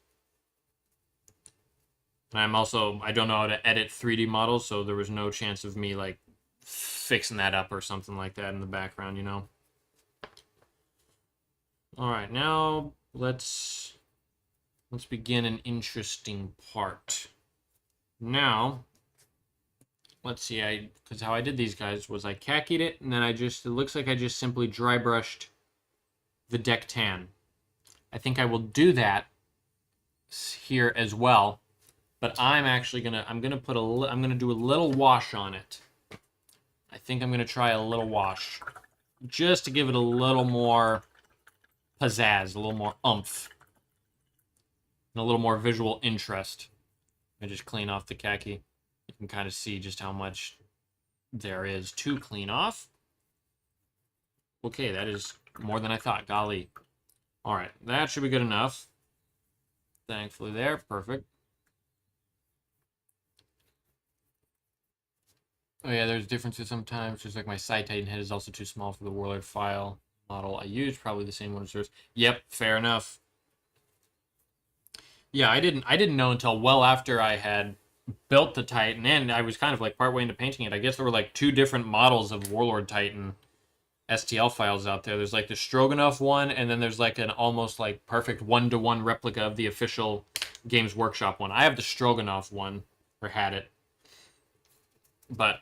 And I don't know how to edit 3D models, so there was no chance of me like fixing that up or something like that in the background, you know. All right, now let's begin an interesting part. Now, let's see, because how I did these guys was I khakied it, and then it looks like I just simply dry brushed the deck tan. I think I will do that here as well, but I'm gonna do a little wash on it. I think I'm gonna try a little wash, just to give it a little more pizzazz, a little more oomph, and a little more visual interest. I just clean off the khaki. You can kind of see just how much there is to clean off. Okay, that is more than I thought. Golly. All right, that should be good enough. Thankfully there, perfect. Oh yeah, there's differences sometimes. Just like my side Titan head is also too small for the Warlord file model I used. Probably the same one as yours. Yep, fair enough. Yeah, I didn't know until well after I had built the Titan, and I was kind of like partway into painting it. I guess there were like two different models of Warlord Titan STL files out there. There's like the Stroganoff one, and then there's like an almost like perfect one-to-one replica of the official Games Workshop one. I have the Stroganoff one, or had it. But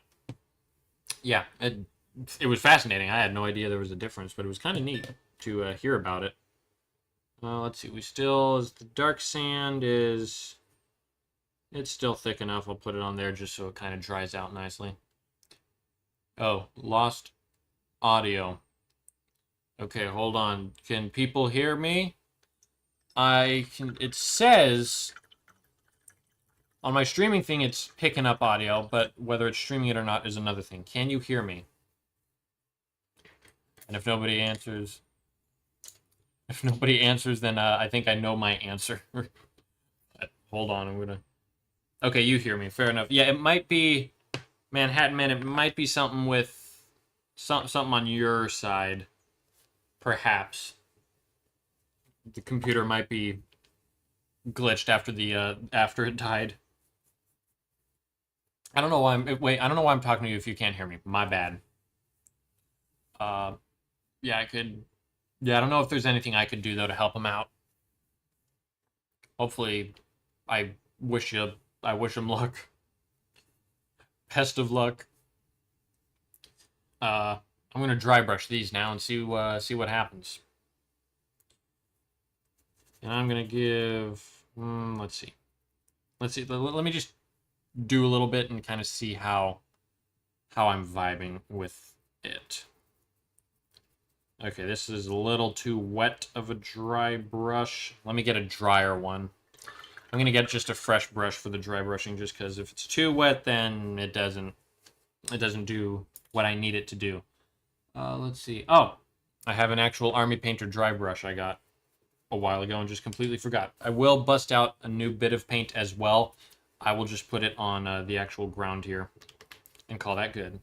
yeah, it was fascinating. I had no idea there was a difference, but it was kind of neat to hear about it. Let's see. The dark sand is, it's still thick enough. I'll put it on there just so it kind of dries out nicely. Oh, lost audio. Okay, hold on. Can people hear me? It says on my streaming thing it's picking up audio, but whether it's streaming it or not is another thing. Can you hear me? And if nobody answers, then I think I know my answer. Hold on, I'm gonna. Okay, you hear me. Fair enough. Yeah, it might be Manhattan Man. It might be something with something on your side, perhaps. The computer might be glitched after it died. I don't know why I don't know why I'm talking to you if you can't hear me. My bad. Uh, yeah, I could. Yeah, I don't know if there's anything I could do though to help him out. Hopefully, I I wish him luck. Best of luck. I'm gonna dry brush these now and see what happens. And I'm gonna give. Let's see. Let me just do a little bit and kind of see how I'm vibing with it. Okay, this is a little too wet of a dry brush. Let me get a drier one. I'm gonna get just a fresh brush for the dry brushing, just because if it's too wet, then it doesn't do what I need it to do. Let's see. Oh, I have an actual Army Painter dry brush I got a while ago and just completely forgot. I will bust out a new bit of paint as well. I will just put it on the actual ground here and call that good.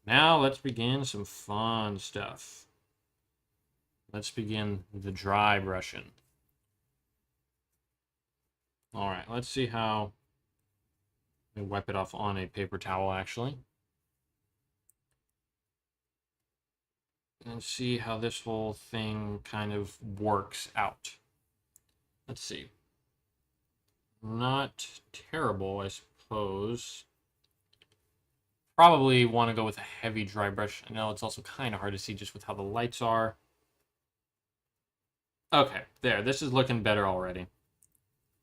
Now let's begin some fun stuff. Let's begin the dry brushing. All right, let's see how. Let me wipe it off on a paper towel, actually. And see how this whole thing kind of works out. Let's see. Not terrible, I suppose. Probably want to go with a heavy dry brush. I know it's also kind of hard to see just with how the lights are. Okay, there. This is looking better already.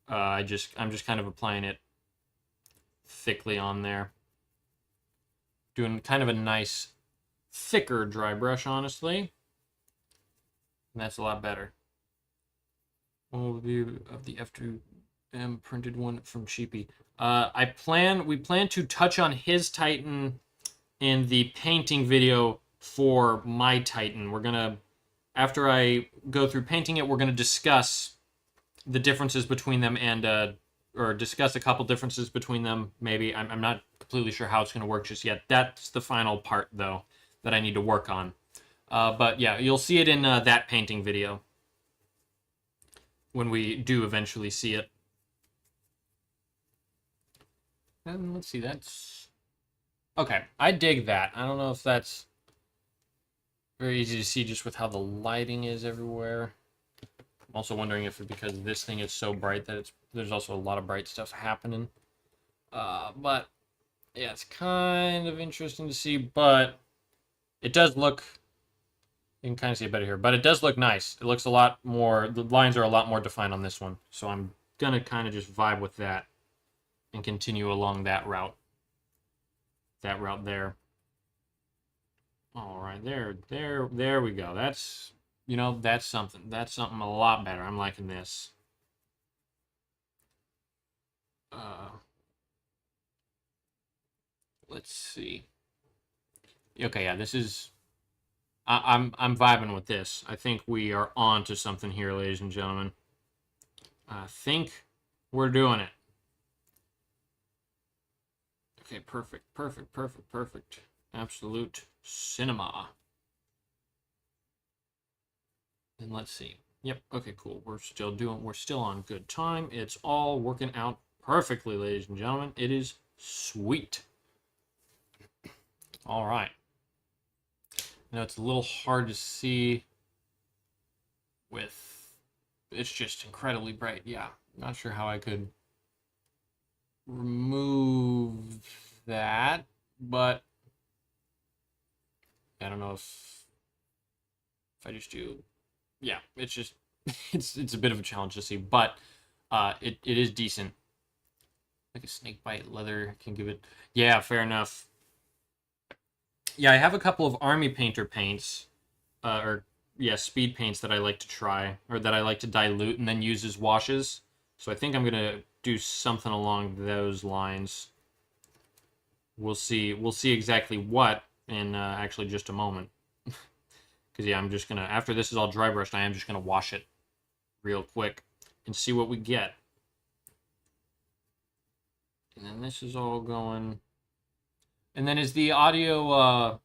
I'm just kind of applying it thickly on there. Doing kind of a nice, thicker dry brush, honestly. And that's a lot better. Overview of the F2M printed one from Cheapy. We plan to touch on his Titan in the painting video for my Titan. We're gonna, after I go through painting it, we're gonna discuss the differences between them and or discuss a couple differences between them. Maybe I'm not completely sure how it's gonna work just yet. That's the final part though that I need to work on. But yeah, you'll see it in that painting video when we do eventually see it. And let's see, that's... Okay, I dig that. I don't know if that's very easy to see just with how the lighting is everywhere. I'm also wondering if it's because this thing is so bright that there's also a lot of bright stuff happening. But, yeah, it's kind of interesting to see, but it does look... You can kind of see it better here, but it does look nice. It looks a lot more... The lines are a lot more defined on this one, so I'm gonna kind of just vibe with that and continue along that route. That route there. All right, there we go. That's, that's something. That's something a lot better. I'm liking this. Let's see. Okay, yeah, this is. I'm vibing with this. I think we are on to something here, ladies and gentlemen. I think we're doing it. Okay, perfect. Absolute cinema. And let's see. Yep, okay, cool. We're still on good time. It's all working out perfectly, ladies and gentlemen. It is sweet. All right. Now it's a little hard to see it's just incredibly bright. Yeah, not sure how I could remove that, but I don't know if I just do, yeah, it's just it's a bit of a challenge to see, but it is decent. Like a snake bite leather can give it. Yeah, fair enough. Yeah, I have a couple of army painter paints, or yeah, speed paints that I like to try, or that I like to dilute and then use as washes. So I think I'm gonna do something along those lines. We'll see. We'll see exactly what in actually just a moment. Because yeah, I'm just gonna after this is all dry brushed, I am just gonna wash it real quick and see what we get. And then this is all going. And then is the audio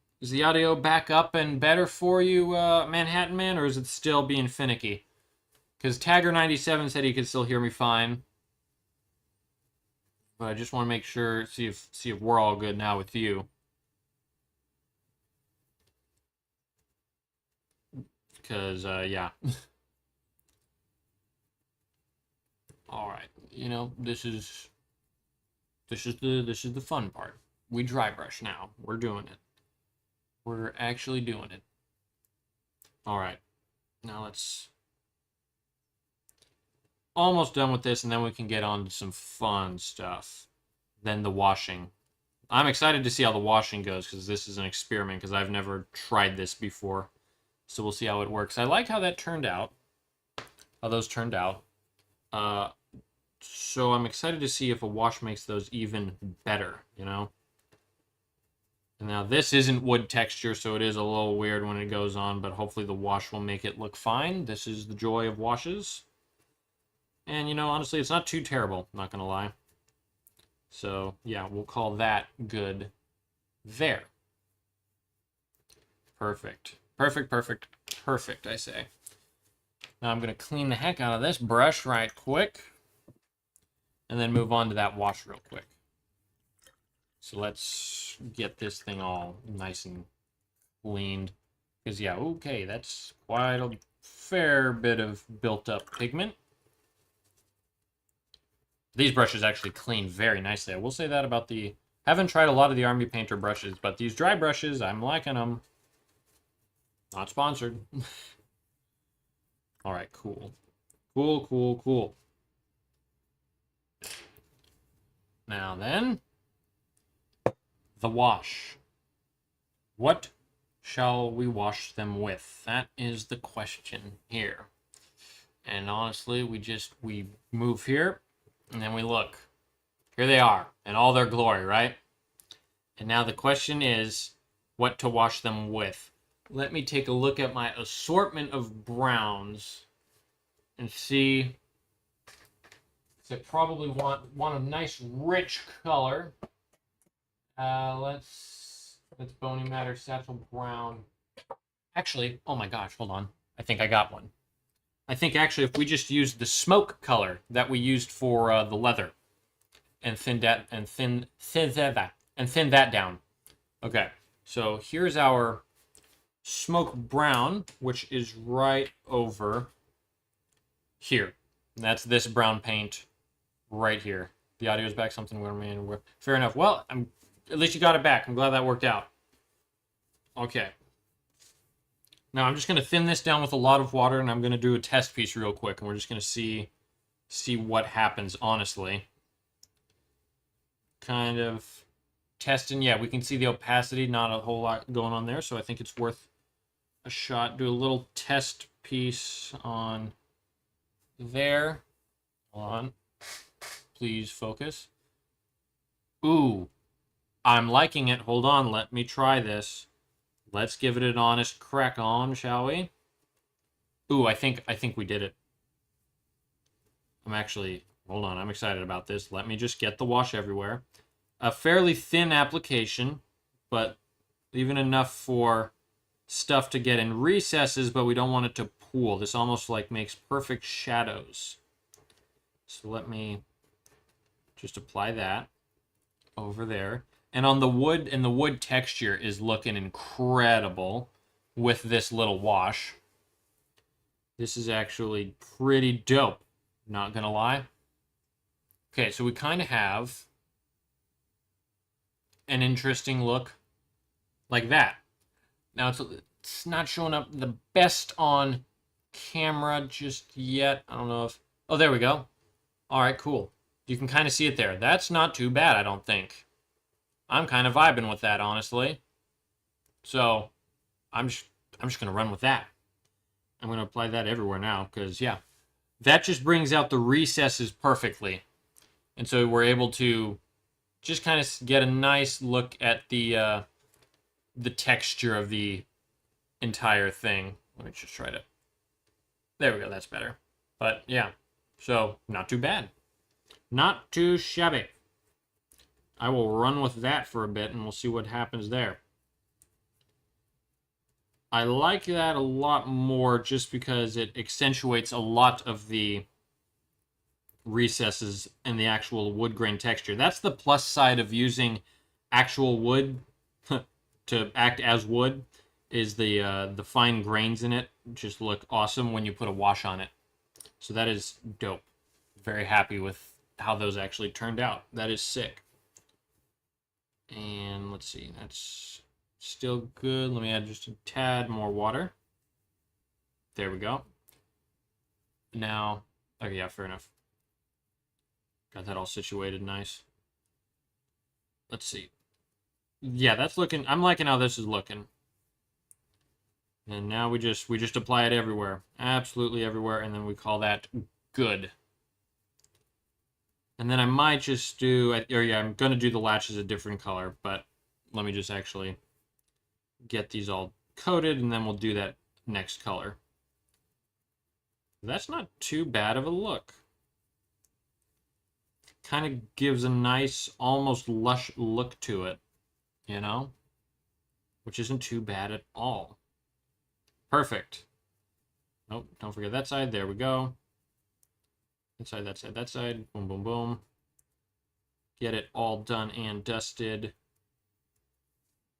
back up and better for you, Manhattan Man, or is it still being finicky? Because Tagger97 said he could still hear me fine. But I just want to make sure, see if we're all good now with you. Because yeah. All right. You know, this is the fun part. We dry brush now. We're doing it. We're actually doing it. All right. Now let's almost done with this, and then we can get on to some fun stuff. Then the washing. I'm excited to see how the washing goes because this is an experiment because I've never tried this before. So we'll see how it works. I like how that turned out. How those turned out. So I'm excited to see if a wash makes those even better, you know? And now this isn't wood texture, so it is a little weird when it goes on, but hopefully the wash will make it look fine. This is the joy of washes. And, you know, honestly, it's not too terrible, not gonna lie. So, yeah, we'll call that good there. Perfect. Perfect, perfect, perfect, I say. Now I'm gonna clean the heck out of this brush right quick. And then move on to that wash real quick. So let's get this thing all nice and cleaned. Because, yeah, okay, that's quite a fair bit of built-up pigment. These brushes actually clean very nicely. I will say that about the... Haven't tried a lot of the Army Painter brushes, but these dry brushes, I'm liking them. Not sponsored. All right, cool. Cool, cool, cool. Now then, the wash. What shall we wash them with? That is the question here. And honestly, we move here, and then we look. Here they are, in all their glory, right? And now the question is, what to wash them with? Let me take a look at my assortment of browns and see. So I probably want a nice rich color. Let's Bony Matter Satchel Brown. Actually, oh my gosh, hold on. I think I got one. I think actually if we just use the smoke color that we used for the leather and thin that down. Okay, so here's our smoke brown, which is right over here. And that's this brown paint right here. The audio's back. Something where man. Fair enough. Well, at least you got it back. I'm glad that worked out. Okay. Now I'm just gonna thin this down with a lot of water, and I'm gonna do a test piece real quick, and we're just gonna see what happens. Honestly, kind of testing. Yeah, we can see the opacity. Not a whole lot going on there, so I think it's worth a shot. Do a little test piece on there. Hold on. Please focus. Ooh, I'm liking it. Hold on, let me try this. Let's give it an honest crack on, shall we? Ooh, I think we did it. Hold on, I'm excited about this. Let me just get the wash everywhere. A fairly thin application, but even enough for stuff to get in recesses, but we don't want it to pool. This almost like makes perfect shadows. So let me just apply that over there. And on the wood, and the wood texture is looking incredible with this little wash. This is actually pretty dope, not gonna lie. Okay, so we kind of have an interesting look like that. Now it's not showing up the best on camera just yet. I don't know if... Oh, there we go. All right, cool. You can kind of see it there. That's not too bad, I don't think. I'm kind of vibing with that, honestly. So, I'm just going to run with that. I'm going to apply that everywhere now, because, yeah. That just brings out the recesses perfectly. And so we're able to just kind of get a nice look at the texture of the entire thing. Let me just try to... There we go, that's better. But, yeah. So, not too bad. Not too shabby. I will run with that for a bit, and we'll see what happens there. I like that a lot more just because it accentuates a lot of the recesses and the actual wood grain texture. That's the plus side of using actual wood to act as wood, is the fine grains in it just look awesome when you put a wash on it. So that is dope. Very happy with how those actually turned out. That is sick. And let's see, that's still good. Let me add just a tad more water. There we go. Now, okay, yeah, fair enough. Got that all situated nice. Let's see. Yeah, that's looking, I'm liking how this is looking. And now we just apply it everywhere. Absolutely everywhere, and then we call that good. And then I might just do, or yeah, I'm going to do the latches a different color, but let me just actually get these all coated, and then we'll do that next color. That's not too bad of a look. Kind of gives a nice, almost lush look to it, you know? Which isn't too bad at all. Perfect. Nope, don't forget that side. There we go. That side, that side, that side. Boom, boom, boom. Get it all done and dusted.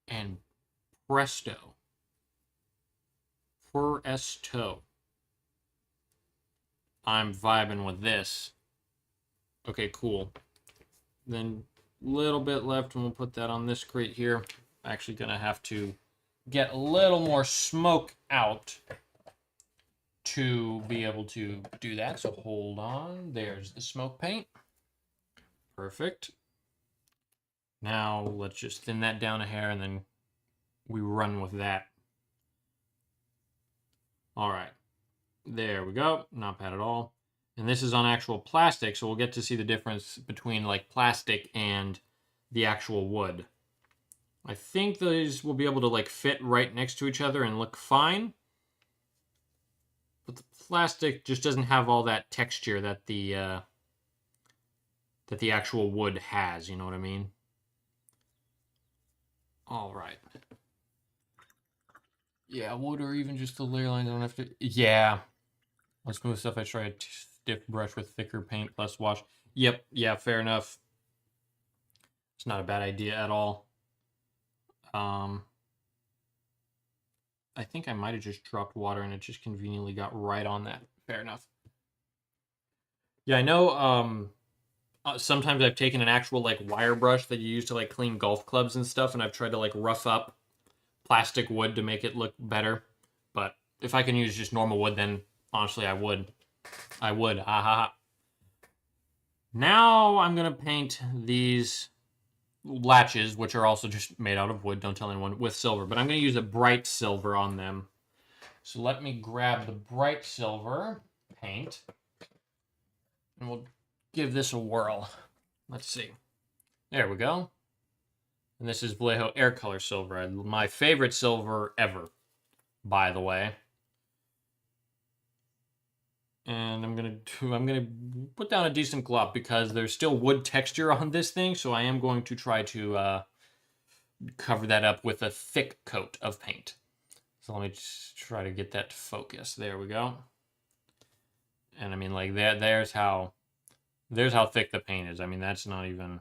And presto. Presto. I'm vibing with this. Okay, cool. Then a little bit left, and we'll put that on this crate here. Actually gonna have to get a little more smoke out to be able to do that. So hold on. There's the smoke paint. Perfect. Now let's just thin that down a hair, and then we run with that. All right. There we go. Not bad at all. And this is on actual plastic, so we'll get to see the difference between like plastic and the actual wood. I think those will be able to like fit right next to each other and look fine. But the plastic just doesn't have all that texture that the actual wood has, you know what I mean? All right. Yeah, wood or even just the layer lines. I don't have to... Yeah. On smooth stuff, I try a stiff brush with thicker paint plus wash. Yep, yeah, fair enough. It's not a bad idea at all. I think I might have just dropped water and it just conveniently got right on that. Fair enough. Yeah, I know sometimes I've taken an actual like wire brush that you use to like clean golf clubs and stuff, and I've tried to like rough up plastic wood to make it look better. But if I can use just normal wood, then honestly I would. I would. Ha ha ha. Now I'm gonna paint these latches, which are also just made out of wood, don't tell anyone, with silver. But I'm going to use a bright silver on them. So let me grab the bright silver paint, and we'll give this a whirl. Let's see. There we go. And this is Vallejo Air Color Silver, my favorite silver ever, by the way. And I'm gonna put down a decent glop because there's still wood texture on this thing, so I am going to try to cover that up with a thick coat of paint. So let me just try to get that to focus. There we go. And I mean, like there's how thick the paint is. I mean, that's not even,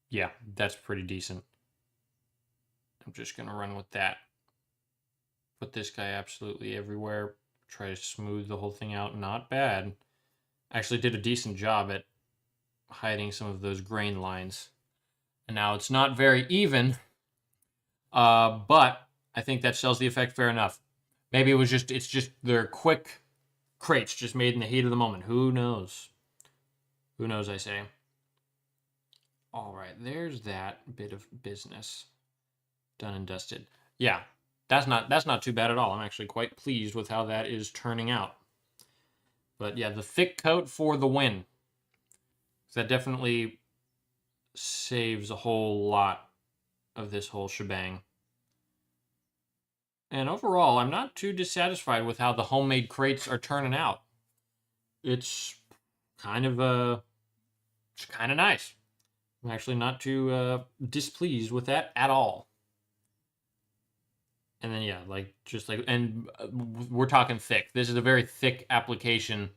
yeah, that's pretty decent. I'm just gonna run with that. Put this guy absolutely everywhere. Try to smooth the whole thing out. Not bad. Actually did a decent job at hiding some of those grain lines. And now it's not very even, but I think that sells the effect fair enough. Maybe it's just they're quick crates just made in the heat of the moment. Who knows? Who knows, I say. All right, there's that bit of business done and dusted. Yeah, that's not too bad at all. I'm actually quite pleased with how that is turning out. But yeah, the thick coat for the win. That definitely saves a whole lot of this whole shebang. And overall, I'm not too dissatisfied with how the homemade crates are turning out. It's kind of nice. I'm actually not too displeased with that at all. And then yeah, and we're talking thick. This is a very thick application.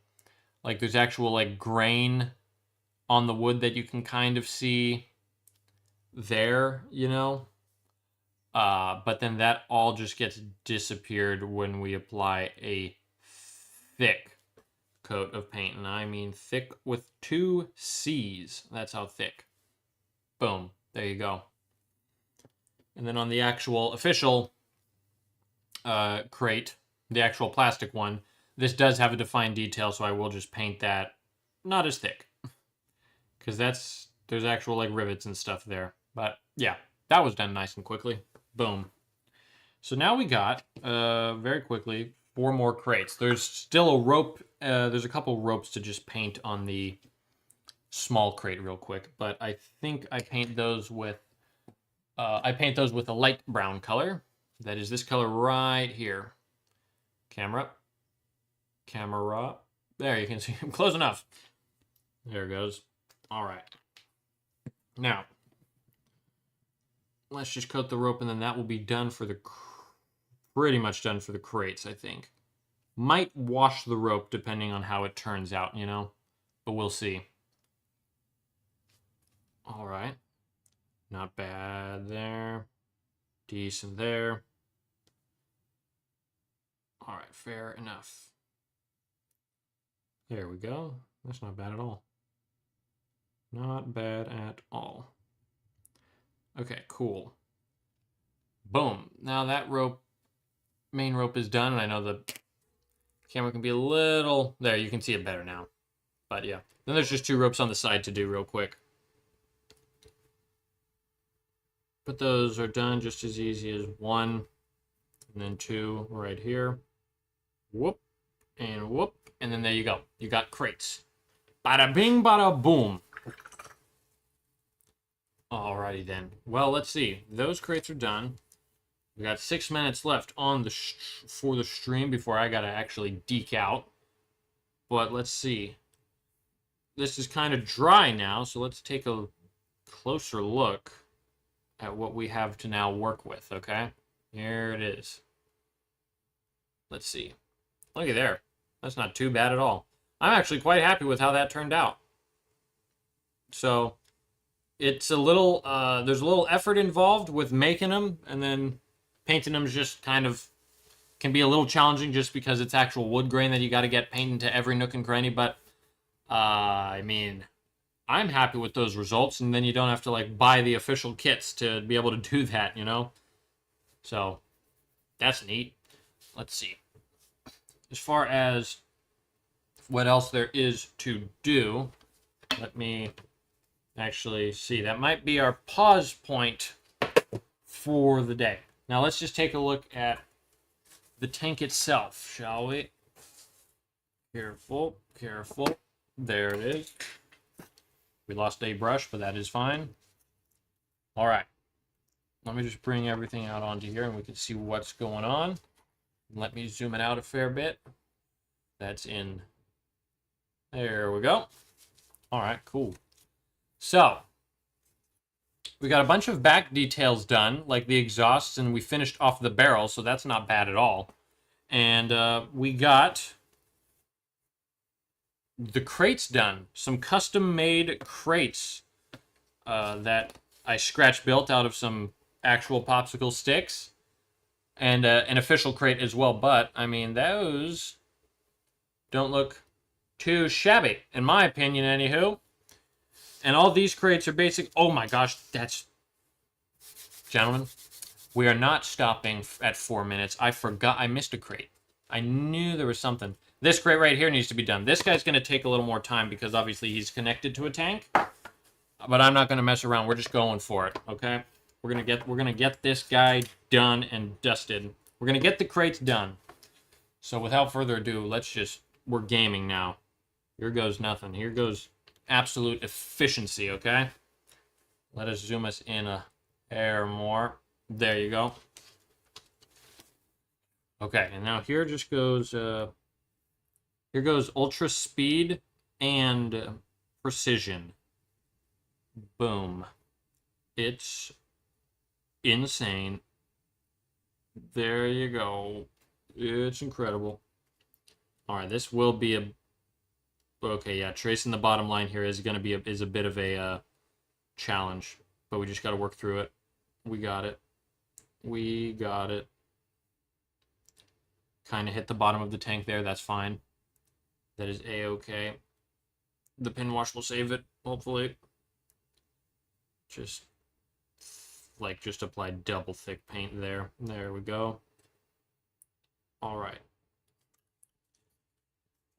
Like there's actual like grain on the wood that you can kind of see there, you know. But then that all just gets disappeared when we apply a thick coat of paint. And I mean thick with 2 C's. That's how thick. Boom. There you go. And then on the actual official crate, the actual plastic one, this does have a defined detail, so I will just paint that not as thick. Because there's actual like rivets and stuff there. But yeah, that was done nice and quickly. Boom. So now we got, very quickly, 4 more crates. There's still a rope, there's a couple ropes to just paint on the small crate real quick. But I think I paint those with a light brown color. That is this color right here. Camera. There, you can see I'm close enough. There it goes. All right. Now, let's just coat the rope, and then that will be done for pretty much done for the crates, I think. Might wash the rope depending on how it turns out, you know? But we'll see. All right. Not bad there. Decent there. All right, fair enough. There we go. That's not bad at all. Not bad at all. Okay, cool. Boom. Now that main rope is done, and I know the camera can be a little... There, you can see it better now. But yeah. Then there's just 2 ropes on the side to do real quick. But those are done just as easy as 1, and then 2 right here. Whoop, and whoop, and then there you go. You got crates. Bada bing, bada boom. Alrighty then. Well, let's see. Those crates are done. We got 6 minutes left on for the stream before I gotta actually deke out. But let's see. This is kind of dry now, so let's take a closer look at what we have to now work with, okay? Here it is. Let's see. Look at there. That's not too bad at all. I'm actually quite happy with how that turned out. So, it's a little, there's a little effort involved with making them, and then painting them just kind of can be a little challenging just because it's actual wood grain that you got to get painted to every nook and cranny, but, I mean, I'm happy with those results, and then you don't have to, like, buy the official kits to be able to do that, you know? So, that's neat. Let's see. As far as what else there is to do, let me actually see. That might be our pause point for the day. Now, let's just take a look at the tank itself, shall we? Careful, careful. There it is. We lost a brush, but that is fine. All right. Let me just bring everything out onto here, and we can see what's going on. Let me zoom it out a fair bit. That's in. There we go. All right, cool. So, we got a bunch of back details done, like the exhausts, and we finished off the barrel, so that's not bad at all. And we got the crates done. Some custom-made crates that I scratch-built out of some actual popsicle sticks. And an official crate as well, but, I mean, those don't look too shabby, in my opinion, anywho. And all these crates are basic... Oh my gosh, that's... Gentlemen, we are not stopping at 4 minutes. I forgot I missed a crate. I knew there was something. This crate right here needs to be done. This guy's going to take a little more time because obviously he's connected to a tank. But I'm not going to mess around. We're just going for it, okay? We're gonna get this guy done and dusted. We're gonna get the crates done. So without further ado, we're gaming now. Here goes nothing. Here goes absolute efficiency, okay? Let us zoom us in a hair more. There you go. Okay, and now here just goes, here goes ultra speed and precision. Boom. It's insane. There you go. It's incredible. Alright, this will be a... Okay, yeah, tracing the bottom line here is gonna be a bit of a challenge. But we just gotta work through it. We got it. We got it. Kind of hit the bottom of the tank there, that's fine. That is a-okay. The pin wash will save it, hopefully. Just apply double thick paint there. There we go. Alright.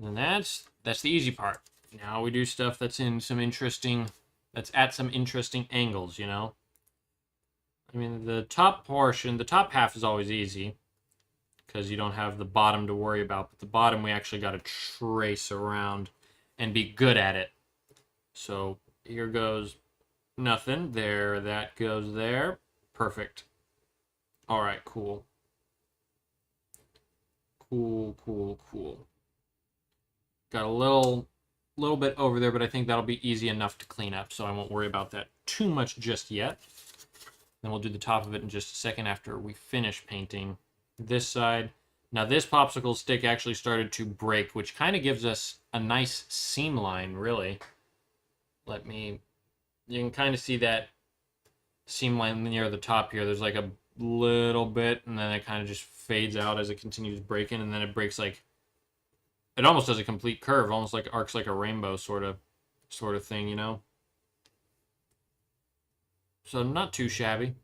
And that's the easy part. Now we do stuff that's at some interesting angles, you know? I mean, the top portion, the top half is always easy, because you don't have the bottom to worry about, but the bottom we actually got to trace around and be good at it. So here goes nothing. There, that goes there. Perfect. All right, cool. Cool. Got a little bit over there, but I think that'll be easy enough to clean up, so I won't worry about that too much just yet. Then we'll do the top of it in just a second after we finish painting this side. Now this popsicle stick actually started to break, which kind of gives us a nice seam line, really. You can kind of see that seam line near the top here. There's like a little bit, and then it kind of just fades out as it continues breaking, and then it breaks like... It almost does a complete curve, almost like arcs like a rainbow sort of thing, you know? So not too shabby.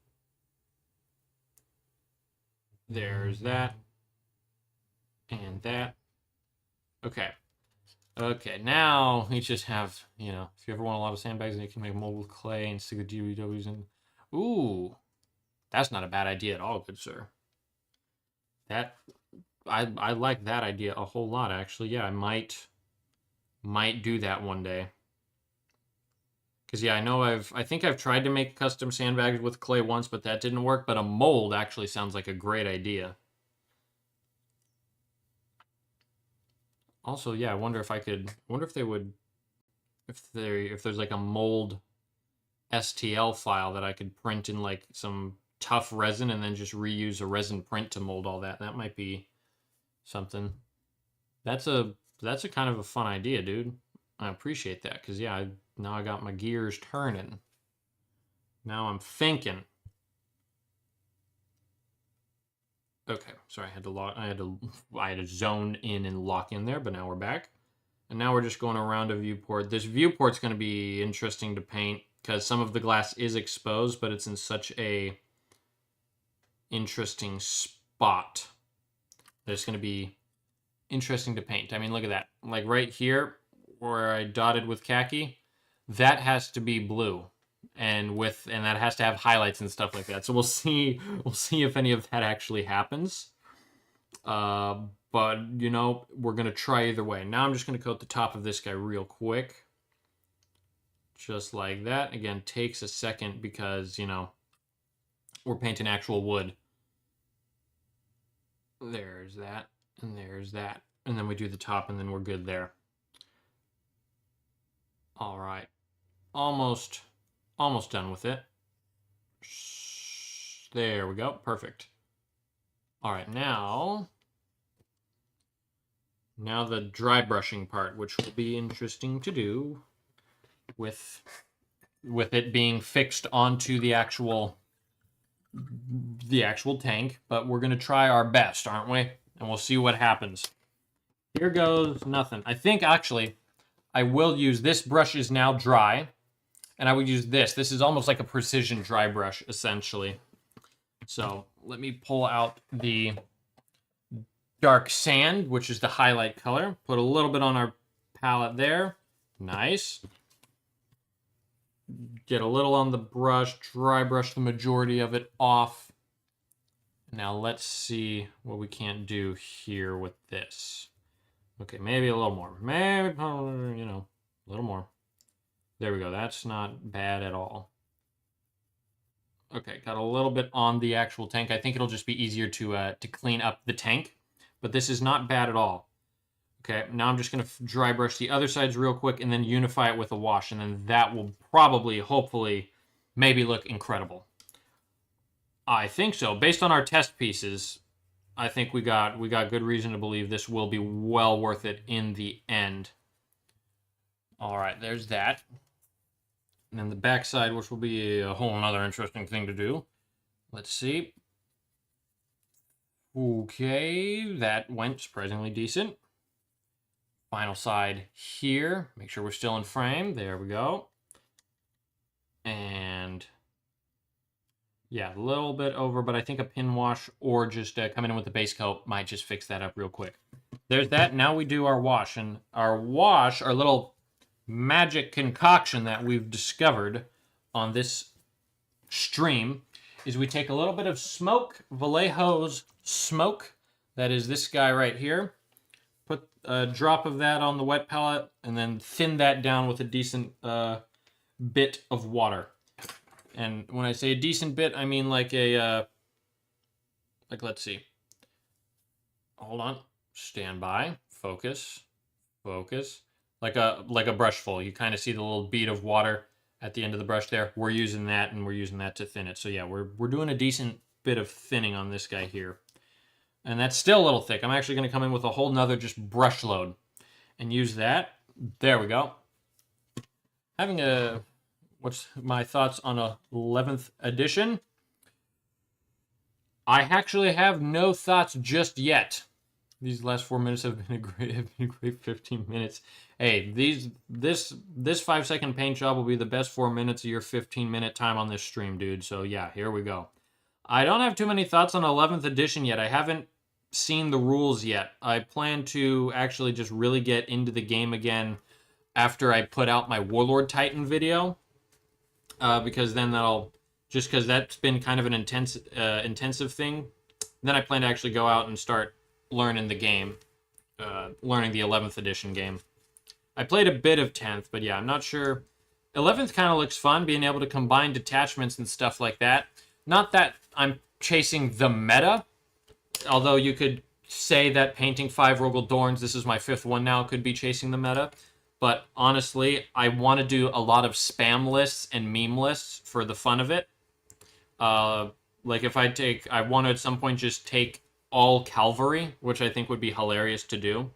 There's that. And that. Okay. Okay, now we just have, you know, if you ever want a lot of sandbags, then you can make a mold with clay and stick the GWWs in. Ooh, that's not a bad idea at all, good sir. I like that idea a whole lot, actually. Yeah, I might do that one day. Because, yeah, I think I've tried to make custom sandbags with clay once, but that didn't work. But a mold actually sounds like a great idea. Also, yeah, I wonder if they would, if there's like a mold STL file that I could print in like some tough resin and then just reuse a resin print to mold all that. That might be something. That's a kind of a fun idea, dude. I appreciate that, because yeah, now I got my gears turning. Now I'm thinking. Okay, sorry, I had to zone in and lock in there, but now we're back. And now we're just going around a viewport. This viewport's going to be interesting to paint, because some of the glass is exposed, but it's in such a interesting spot. It's going to be interesting to paint. I mean, look at that. Like right here, where I dotted with khaki, that has to be blue. And that has to have highlights and stuff like that. So we'll see if any of that actually happens. But you know, we're gonna try either way. Now I'm just gonna coat the top of this guy real quick. Just like that. Again, takes a second because, you know, we're painting actual wood. There's that, and there's that. And then we do the top, and then we're good there. All right. Almost done with it. There we go. Perfect. All right, now the dry brushing part, which will be interesting to do with it being fixed onto the actual tank, but we're going to try our best, aren't we? And we'll see what happens. Here goes nothing. I think actually I will use this brush is now dry. And I would use this. This is almost like a precision dry brush, essentially. So let me pull out the dark sand, which is the highlight color. Put a little bit on our palette there. Nice. Get a little on the brush, dry brush the majority of it off. Now let's see what we can't do here with this. Okay, maybe a little more. Maybe, you know, a little more. There we go. That's not bad at all. Okay, got a little bit on the actual tank. I think it'll just be easier to clean up the tank, but this is not bad at all. Okay, now I'm just going to dry brush the other sides real quick and then unify it with a wash, and then that will probably, hopefully, maybe look incredible. I think so. Based on our test pieces, I think we got good reason to believe this will be well worth it in the end. All right, there's that. And then the back side, which will be a whole another interesting thing to do. Let's see. Okay, that went surprisingly decent. Final side here. Make sure we're still in frame. There we go. And yeah, a little bit over, but I think a pin wash or just coming in with the base coat might just fix that up real quick. There's that. Now we do our wash. And our wash, our little magic concoction that we've discovered on this stream, is we take a little bit of smoke, Vallejo's smoke. That is this guy right here. Put a drop of that on the wet palette and then thin that down with a decent bit of water. And when I say a decent bit, I mean like a, let's see. Hold on. Stand by. Focus. Focus. Like a brush full. You kind of see the little bead of water at the end of the brush there. We're using that, and we're using that to thin it. So yeah, we're doing a decent bit of thinning on this guy here. And that's still a little thick. I'm actually going to come in with a whole nother just brush load and use that. There we go. Having a... What's my thoughts on a 11th edition? I actually have no thoughts just yet. These last 4 minutes have been a great 15 minutes. Hey, this 5-second paint job will be the best 4 minutes of your 15-minute time on this stream, dude. So yeah, here we go. I don't have too many thoughts on 11th edition yet. I haven't seen the rules yet. I plan to actually just really get into the game again after I put out my Warlord Titan video. Because then just because that's been kind of an intensive thing, then I plan to actually go out and start learning the game, learning the 11th edition game. I played a bit of 10th, but yeah, I'm not sure. 11th kind of looks fun, being able to combine detachments and stuff like that. Not that I'm chasing the meta, although you could say that painting 5 Rogel Dorns, this is my 5th one now, could be chasing the meta. But honestly, I want to do a lot of spam lists and meme lists for the fun of it. Like if I want to at some point just take all cavalry, which I think would be hilarious to do.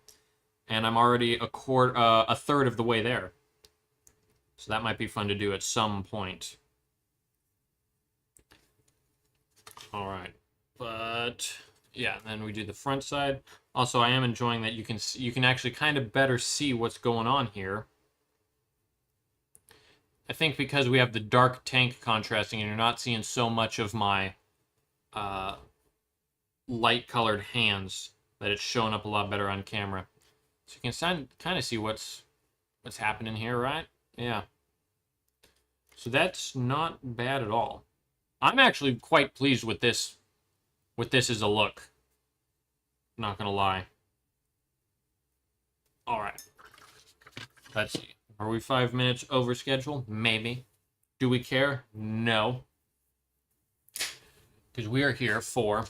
And I'm already a third of the way there. So that might be fun to do at some point. All right. But yeah, then we do the front side. Also, I am enjoying that you can actually kind of better see what's going on here. I think because we have the dark tank contrasting and you're not seeing so much of my light-colored hands, that it's showing up a lot better on camera. So you can kind of see what's happening here, right? Yeah. So that's not bad at all. I'm actually quite pleased with this as a look. Not gonna lie. All right. Let's see. Are we 5 minutes over schedule? Maybe. Do we care? No. Because we're here for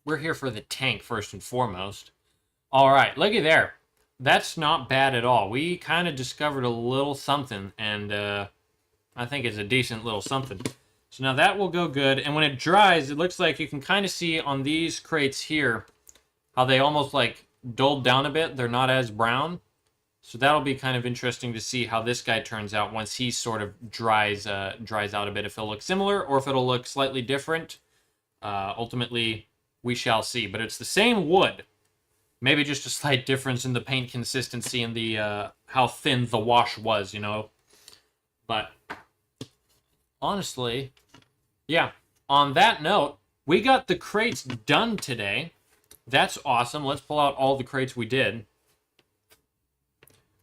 the tank first and foremost. All right, looky there. That's not bad at all. We kind of discovered a little something, and I think it's a decent little something. So now that will go good, and when it dries, it looks like you can kind of see on these crates here how they almost like dulled down a bit. They're not as brown. So that'll be kind of interesting to see how this guy turns out once he sort of dries out a bit. If it'll look similar or if it'll look slightly different. Ultimately, we shall see. But it's the same wood. Maybe just a slight difference in the paint consistency and the how thin the wash was, you know. But honestly, yeah. On that note, we got the crates done today. That's awesome. Let's pull out all the crates we did.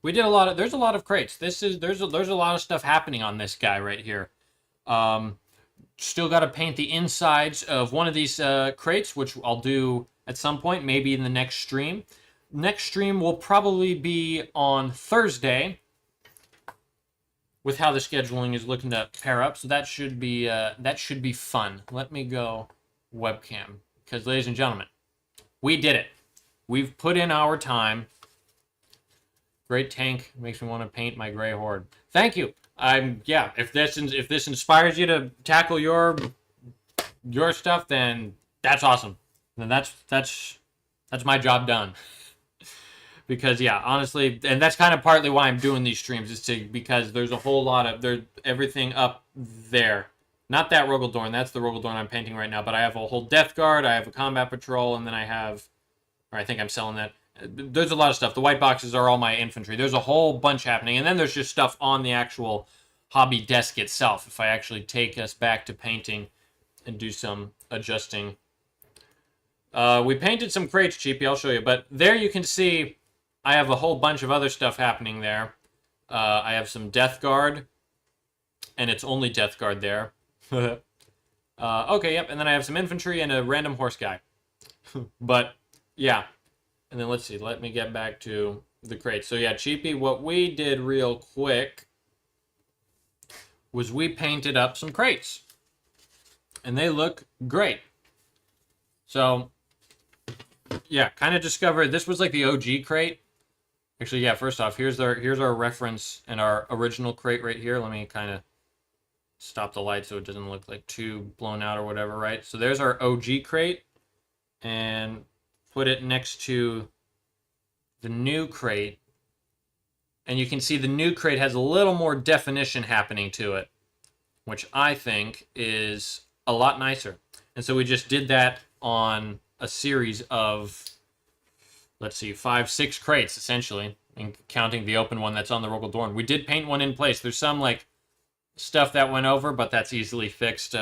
We did a lot of. There's a lot of crates. There's a lot of stuff happening on this guy right here. Still got to paint the insides of one of these crates, which I'll do at some point, maybe in the next stream. Next stream will probably be on Thursday, with how the scheduling is looking to pair up. So that should be fun. Let me go webcam, because ladies and gentlemen, we did it. We've put in our time. Great tank makes me want to paint my gray horde. Thank you. If this inspires you to tackle your stuff, then that's awesome. Then that's my job done. Because yeah, honestly, and that's kind of partly why I'm doing these streams, because there's a whole lot of everything up there. Not that Rogaldorn, that's the Rogaldorn I'm painting right now, but I have a whole Death Guard, I have a Combat Patrol, and then I think I'm selling that. There's a lot of stuff. The white boxes are all my infantry. There's a whole bunch happening, and then there's just stuff on the actual hobby desk itself. If I actually take us back to painting and do some adjusting. We painted some crates, Cheapy, I'll show you, but there you can see I have a whole bunch of other stuff happening there. I have some Death Guard, and it's only Death Guard there. Okay, yep, and then I have some infantry and a random horse guy. But, yeah. And then let's see, let me get back to the crates. So yeah, Cheapy, what we did real quick was we painted up some crates. And they look great. So, yeah, kind of discovered, this was like the OG crate. Actually, yeah, first off, here's our reference and our original crate right here. Let me kind of stop the light so it doesn't look like too blown out or whatever, right? So there's our OG crate. And put it next to the new crate. And you can see the new crate has a little more definition happening to it, which I think is a lot nicer. And so we just did that on a series of, let's see, 5, 6 crates, essentially, and counting the open one that's on the Rogaldorn. We did paint one in place. There's some, like, stuff that went over, but that's easily fixed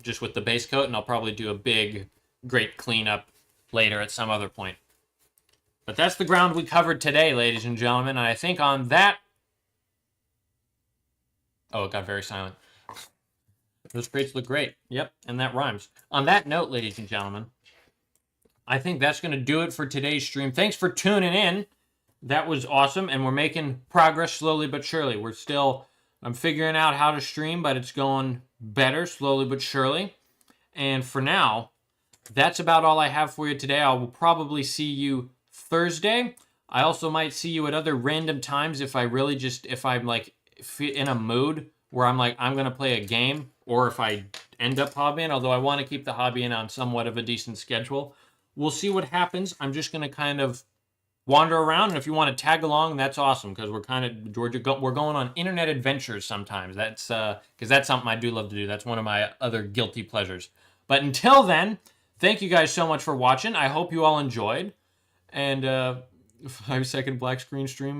just with the base coat, and I'll probably do a big, great cleanup later at some other point. But that's the ground we covered today, ladies and gentlemen, and I think on that... Oh, it got very silent. Those crates look great. Yep, and that rhymes. On that note, ladies and gentlemen, I think that's going to do it for today's stream. Thanks for tuning in. That was awesome, and we're making progress slowly but surely. I'm figuring out how to stream, but it's going better slowly but surely. And for now, that's about all I have for you today. I will probably see you Thursday. I also might see you at other random times if I'm like in a mood where I'm like, I'm going to play a game, or if I end up hobbying, although I want to keep the hobbying on somewhat of a decent schedule. We'll see what happens. I'm just going to kind of wander around, and if you want to tag along, that's awesome, because we're going on internet adventures sometimes. That's because that's something I do love to do. That's one of my other guilty pleasures. But until then, thank you guys so much for watching. I hope you all enjoyed. And 5-second black screen stream,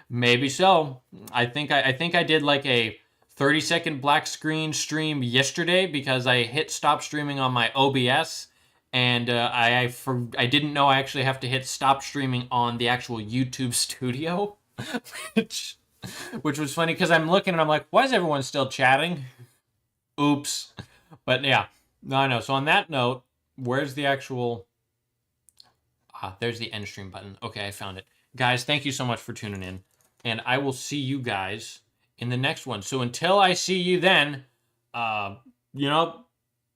maybe so. I think I did like a 30-second black screen stream yesterday because I hit stop streaming on my OBS, and I didn't know I actually have to hit stop streaming on the actual YouTube studio, which was funny because I'm looking and I'm like, why is everyone still chatting? Oops. But yeah, no, I know. So on that note, where's the actual... there's the end stream button. Okay, I found it. Guys, thank you so much for tuning in, and I will see you guys in the next one. So until I see you then,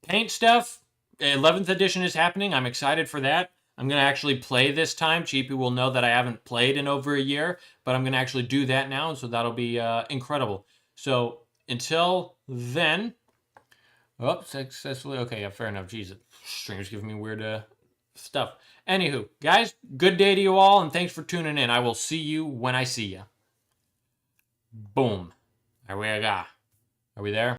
paint stuff. 11th edition is happening. I'm excited for that. I'm going to actually play this time. Cheapy will know that I haven't played in over a year, but I'm going to actually do that now, and so that'll be incredible. So until then... Oh, successfully. Okay, yeah, fair enough. Jesus, stream's giving me weird stuff. Anywho, guys, good day to you all, and thanks for tuning in. I will see you when I see you. Boom. There we go. Are we there?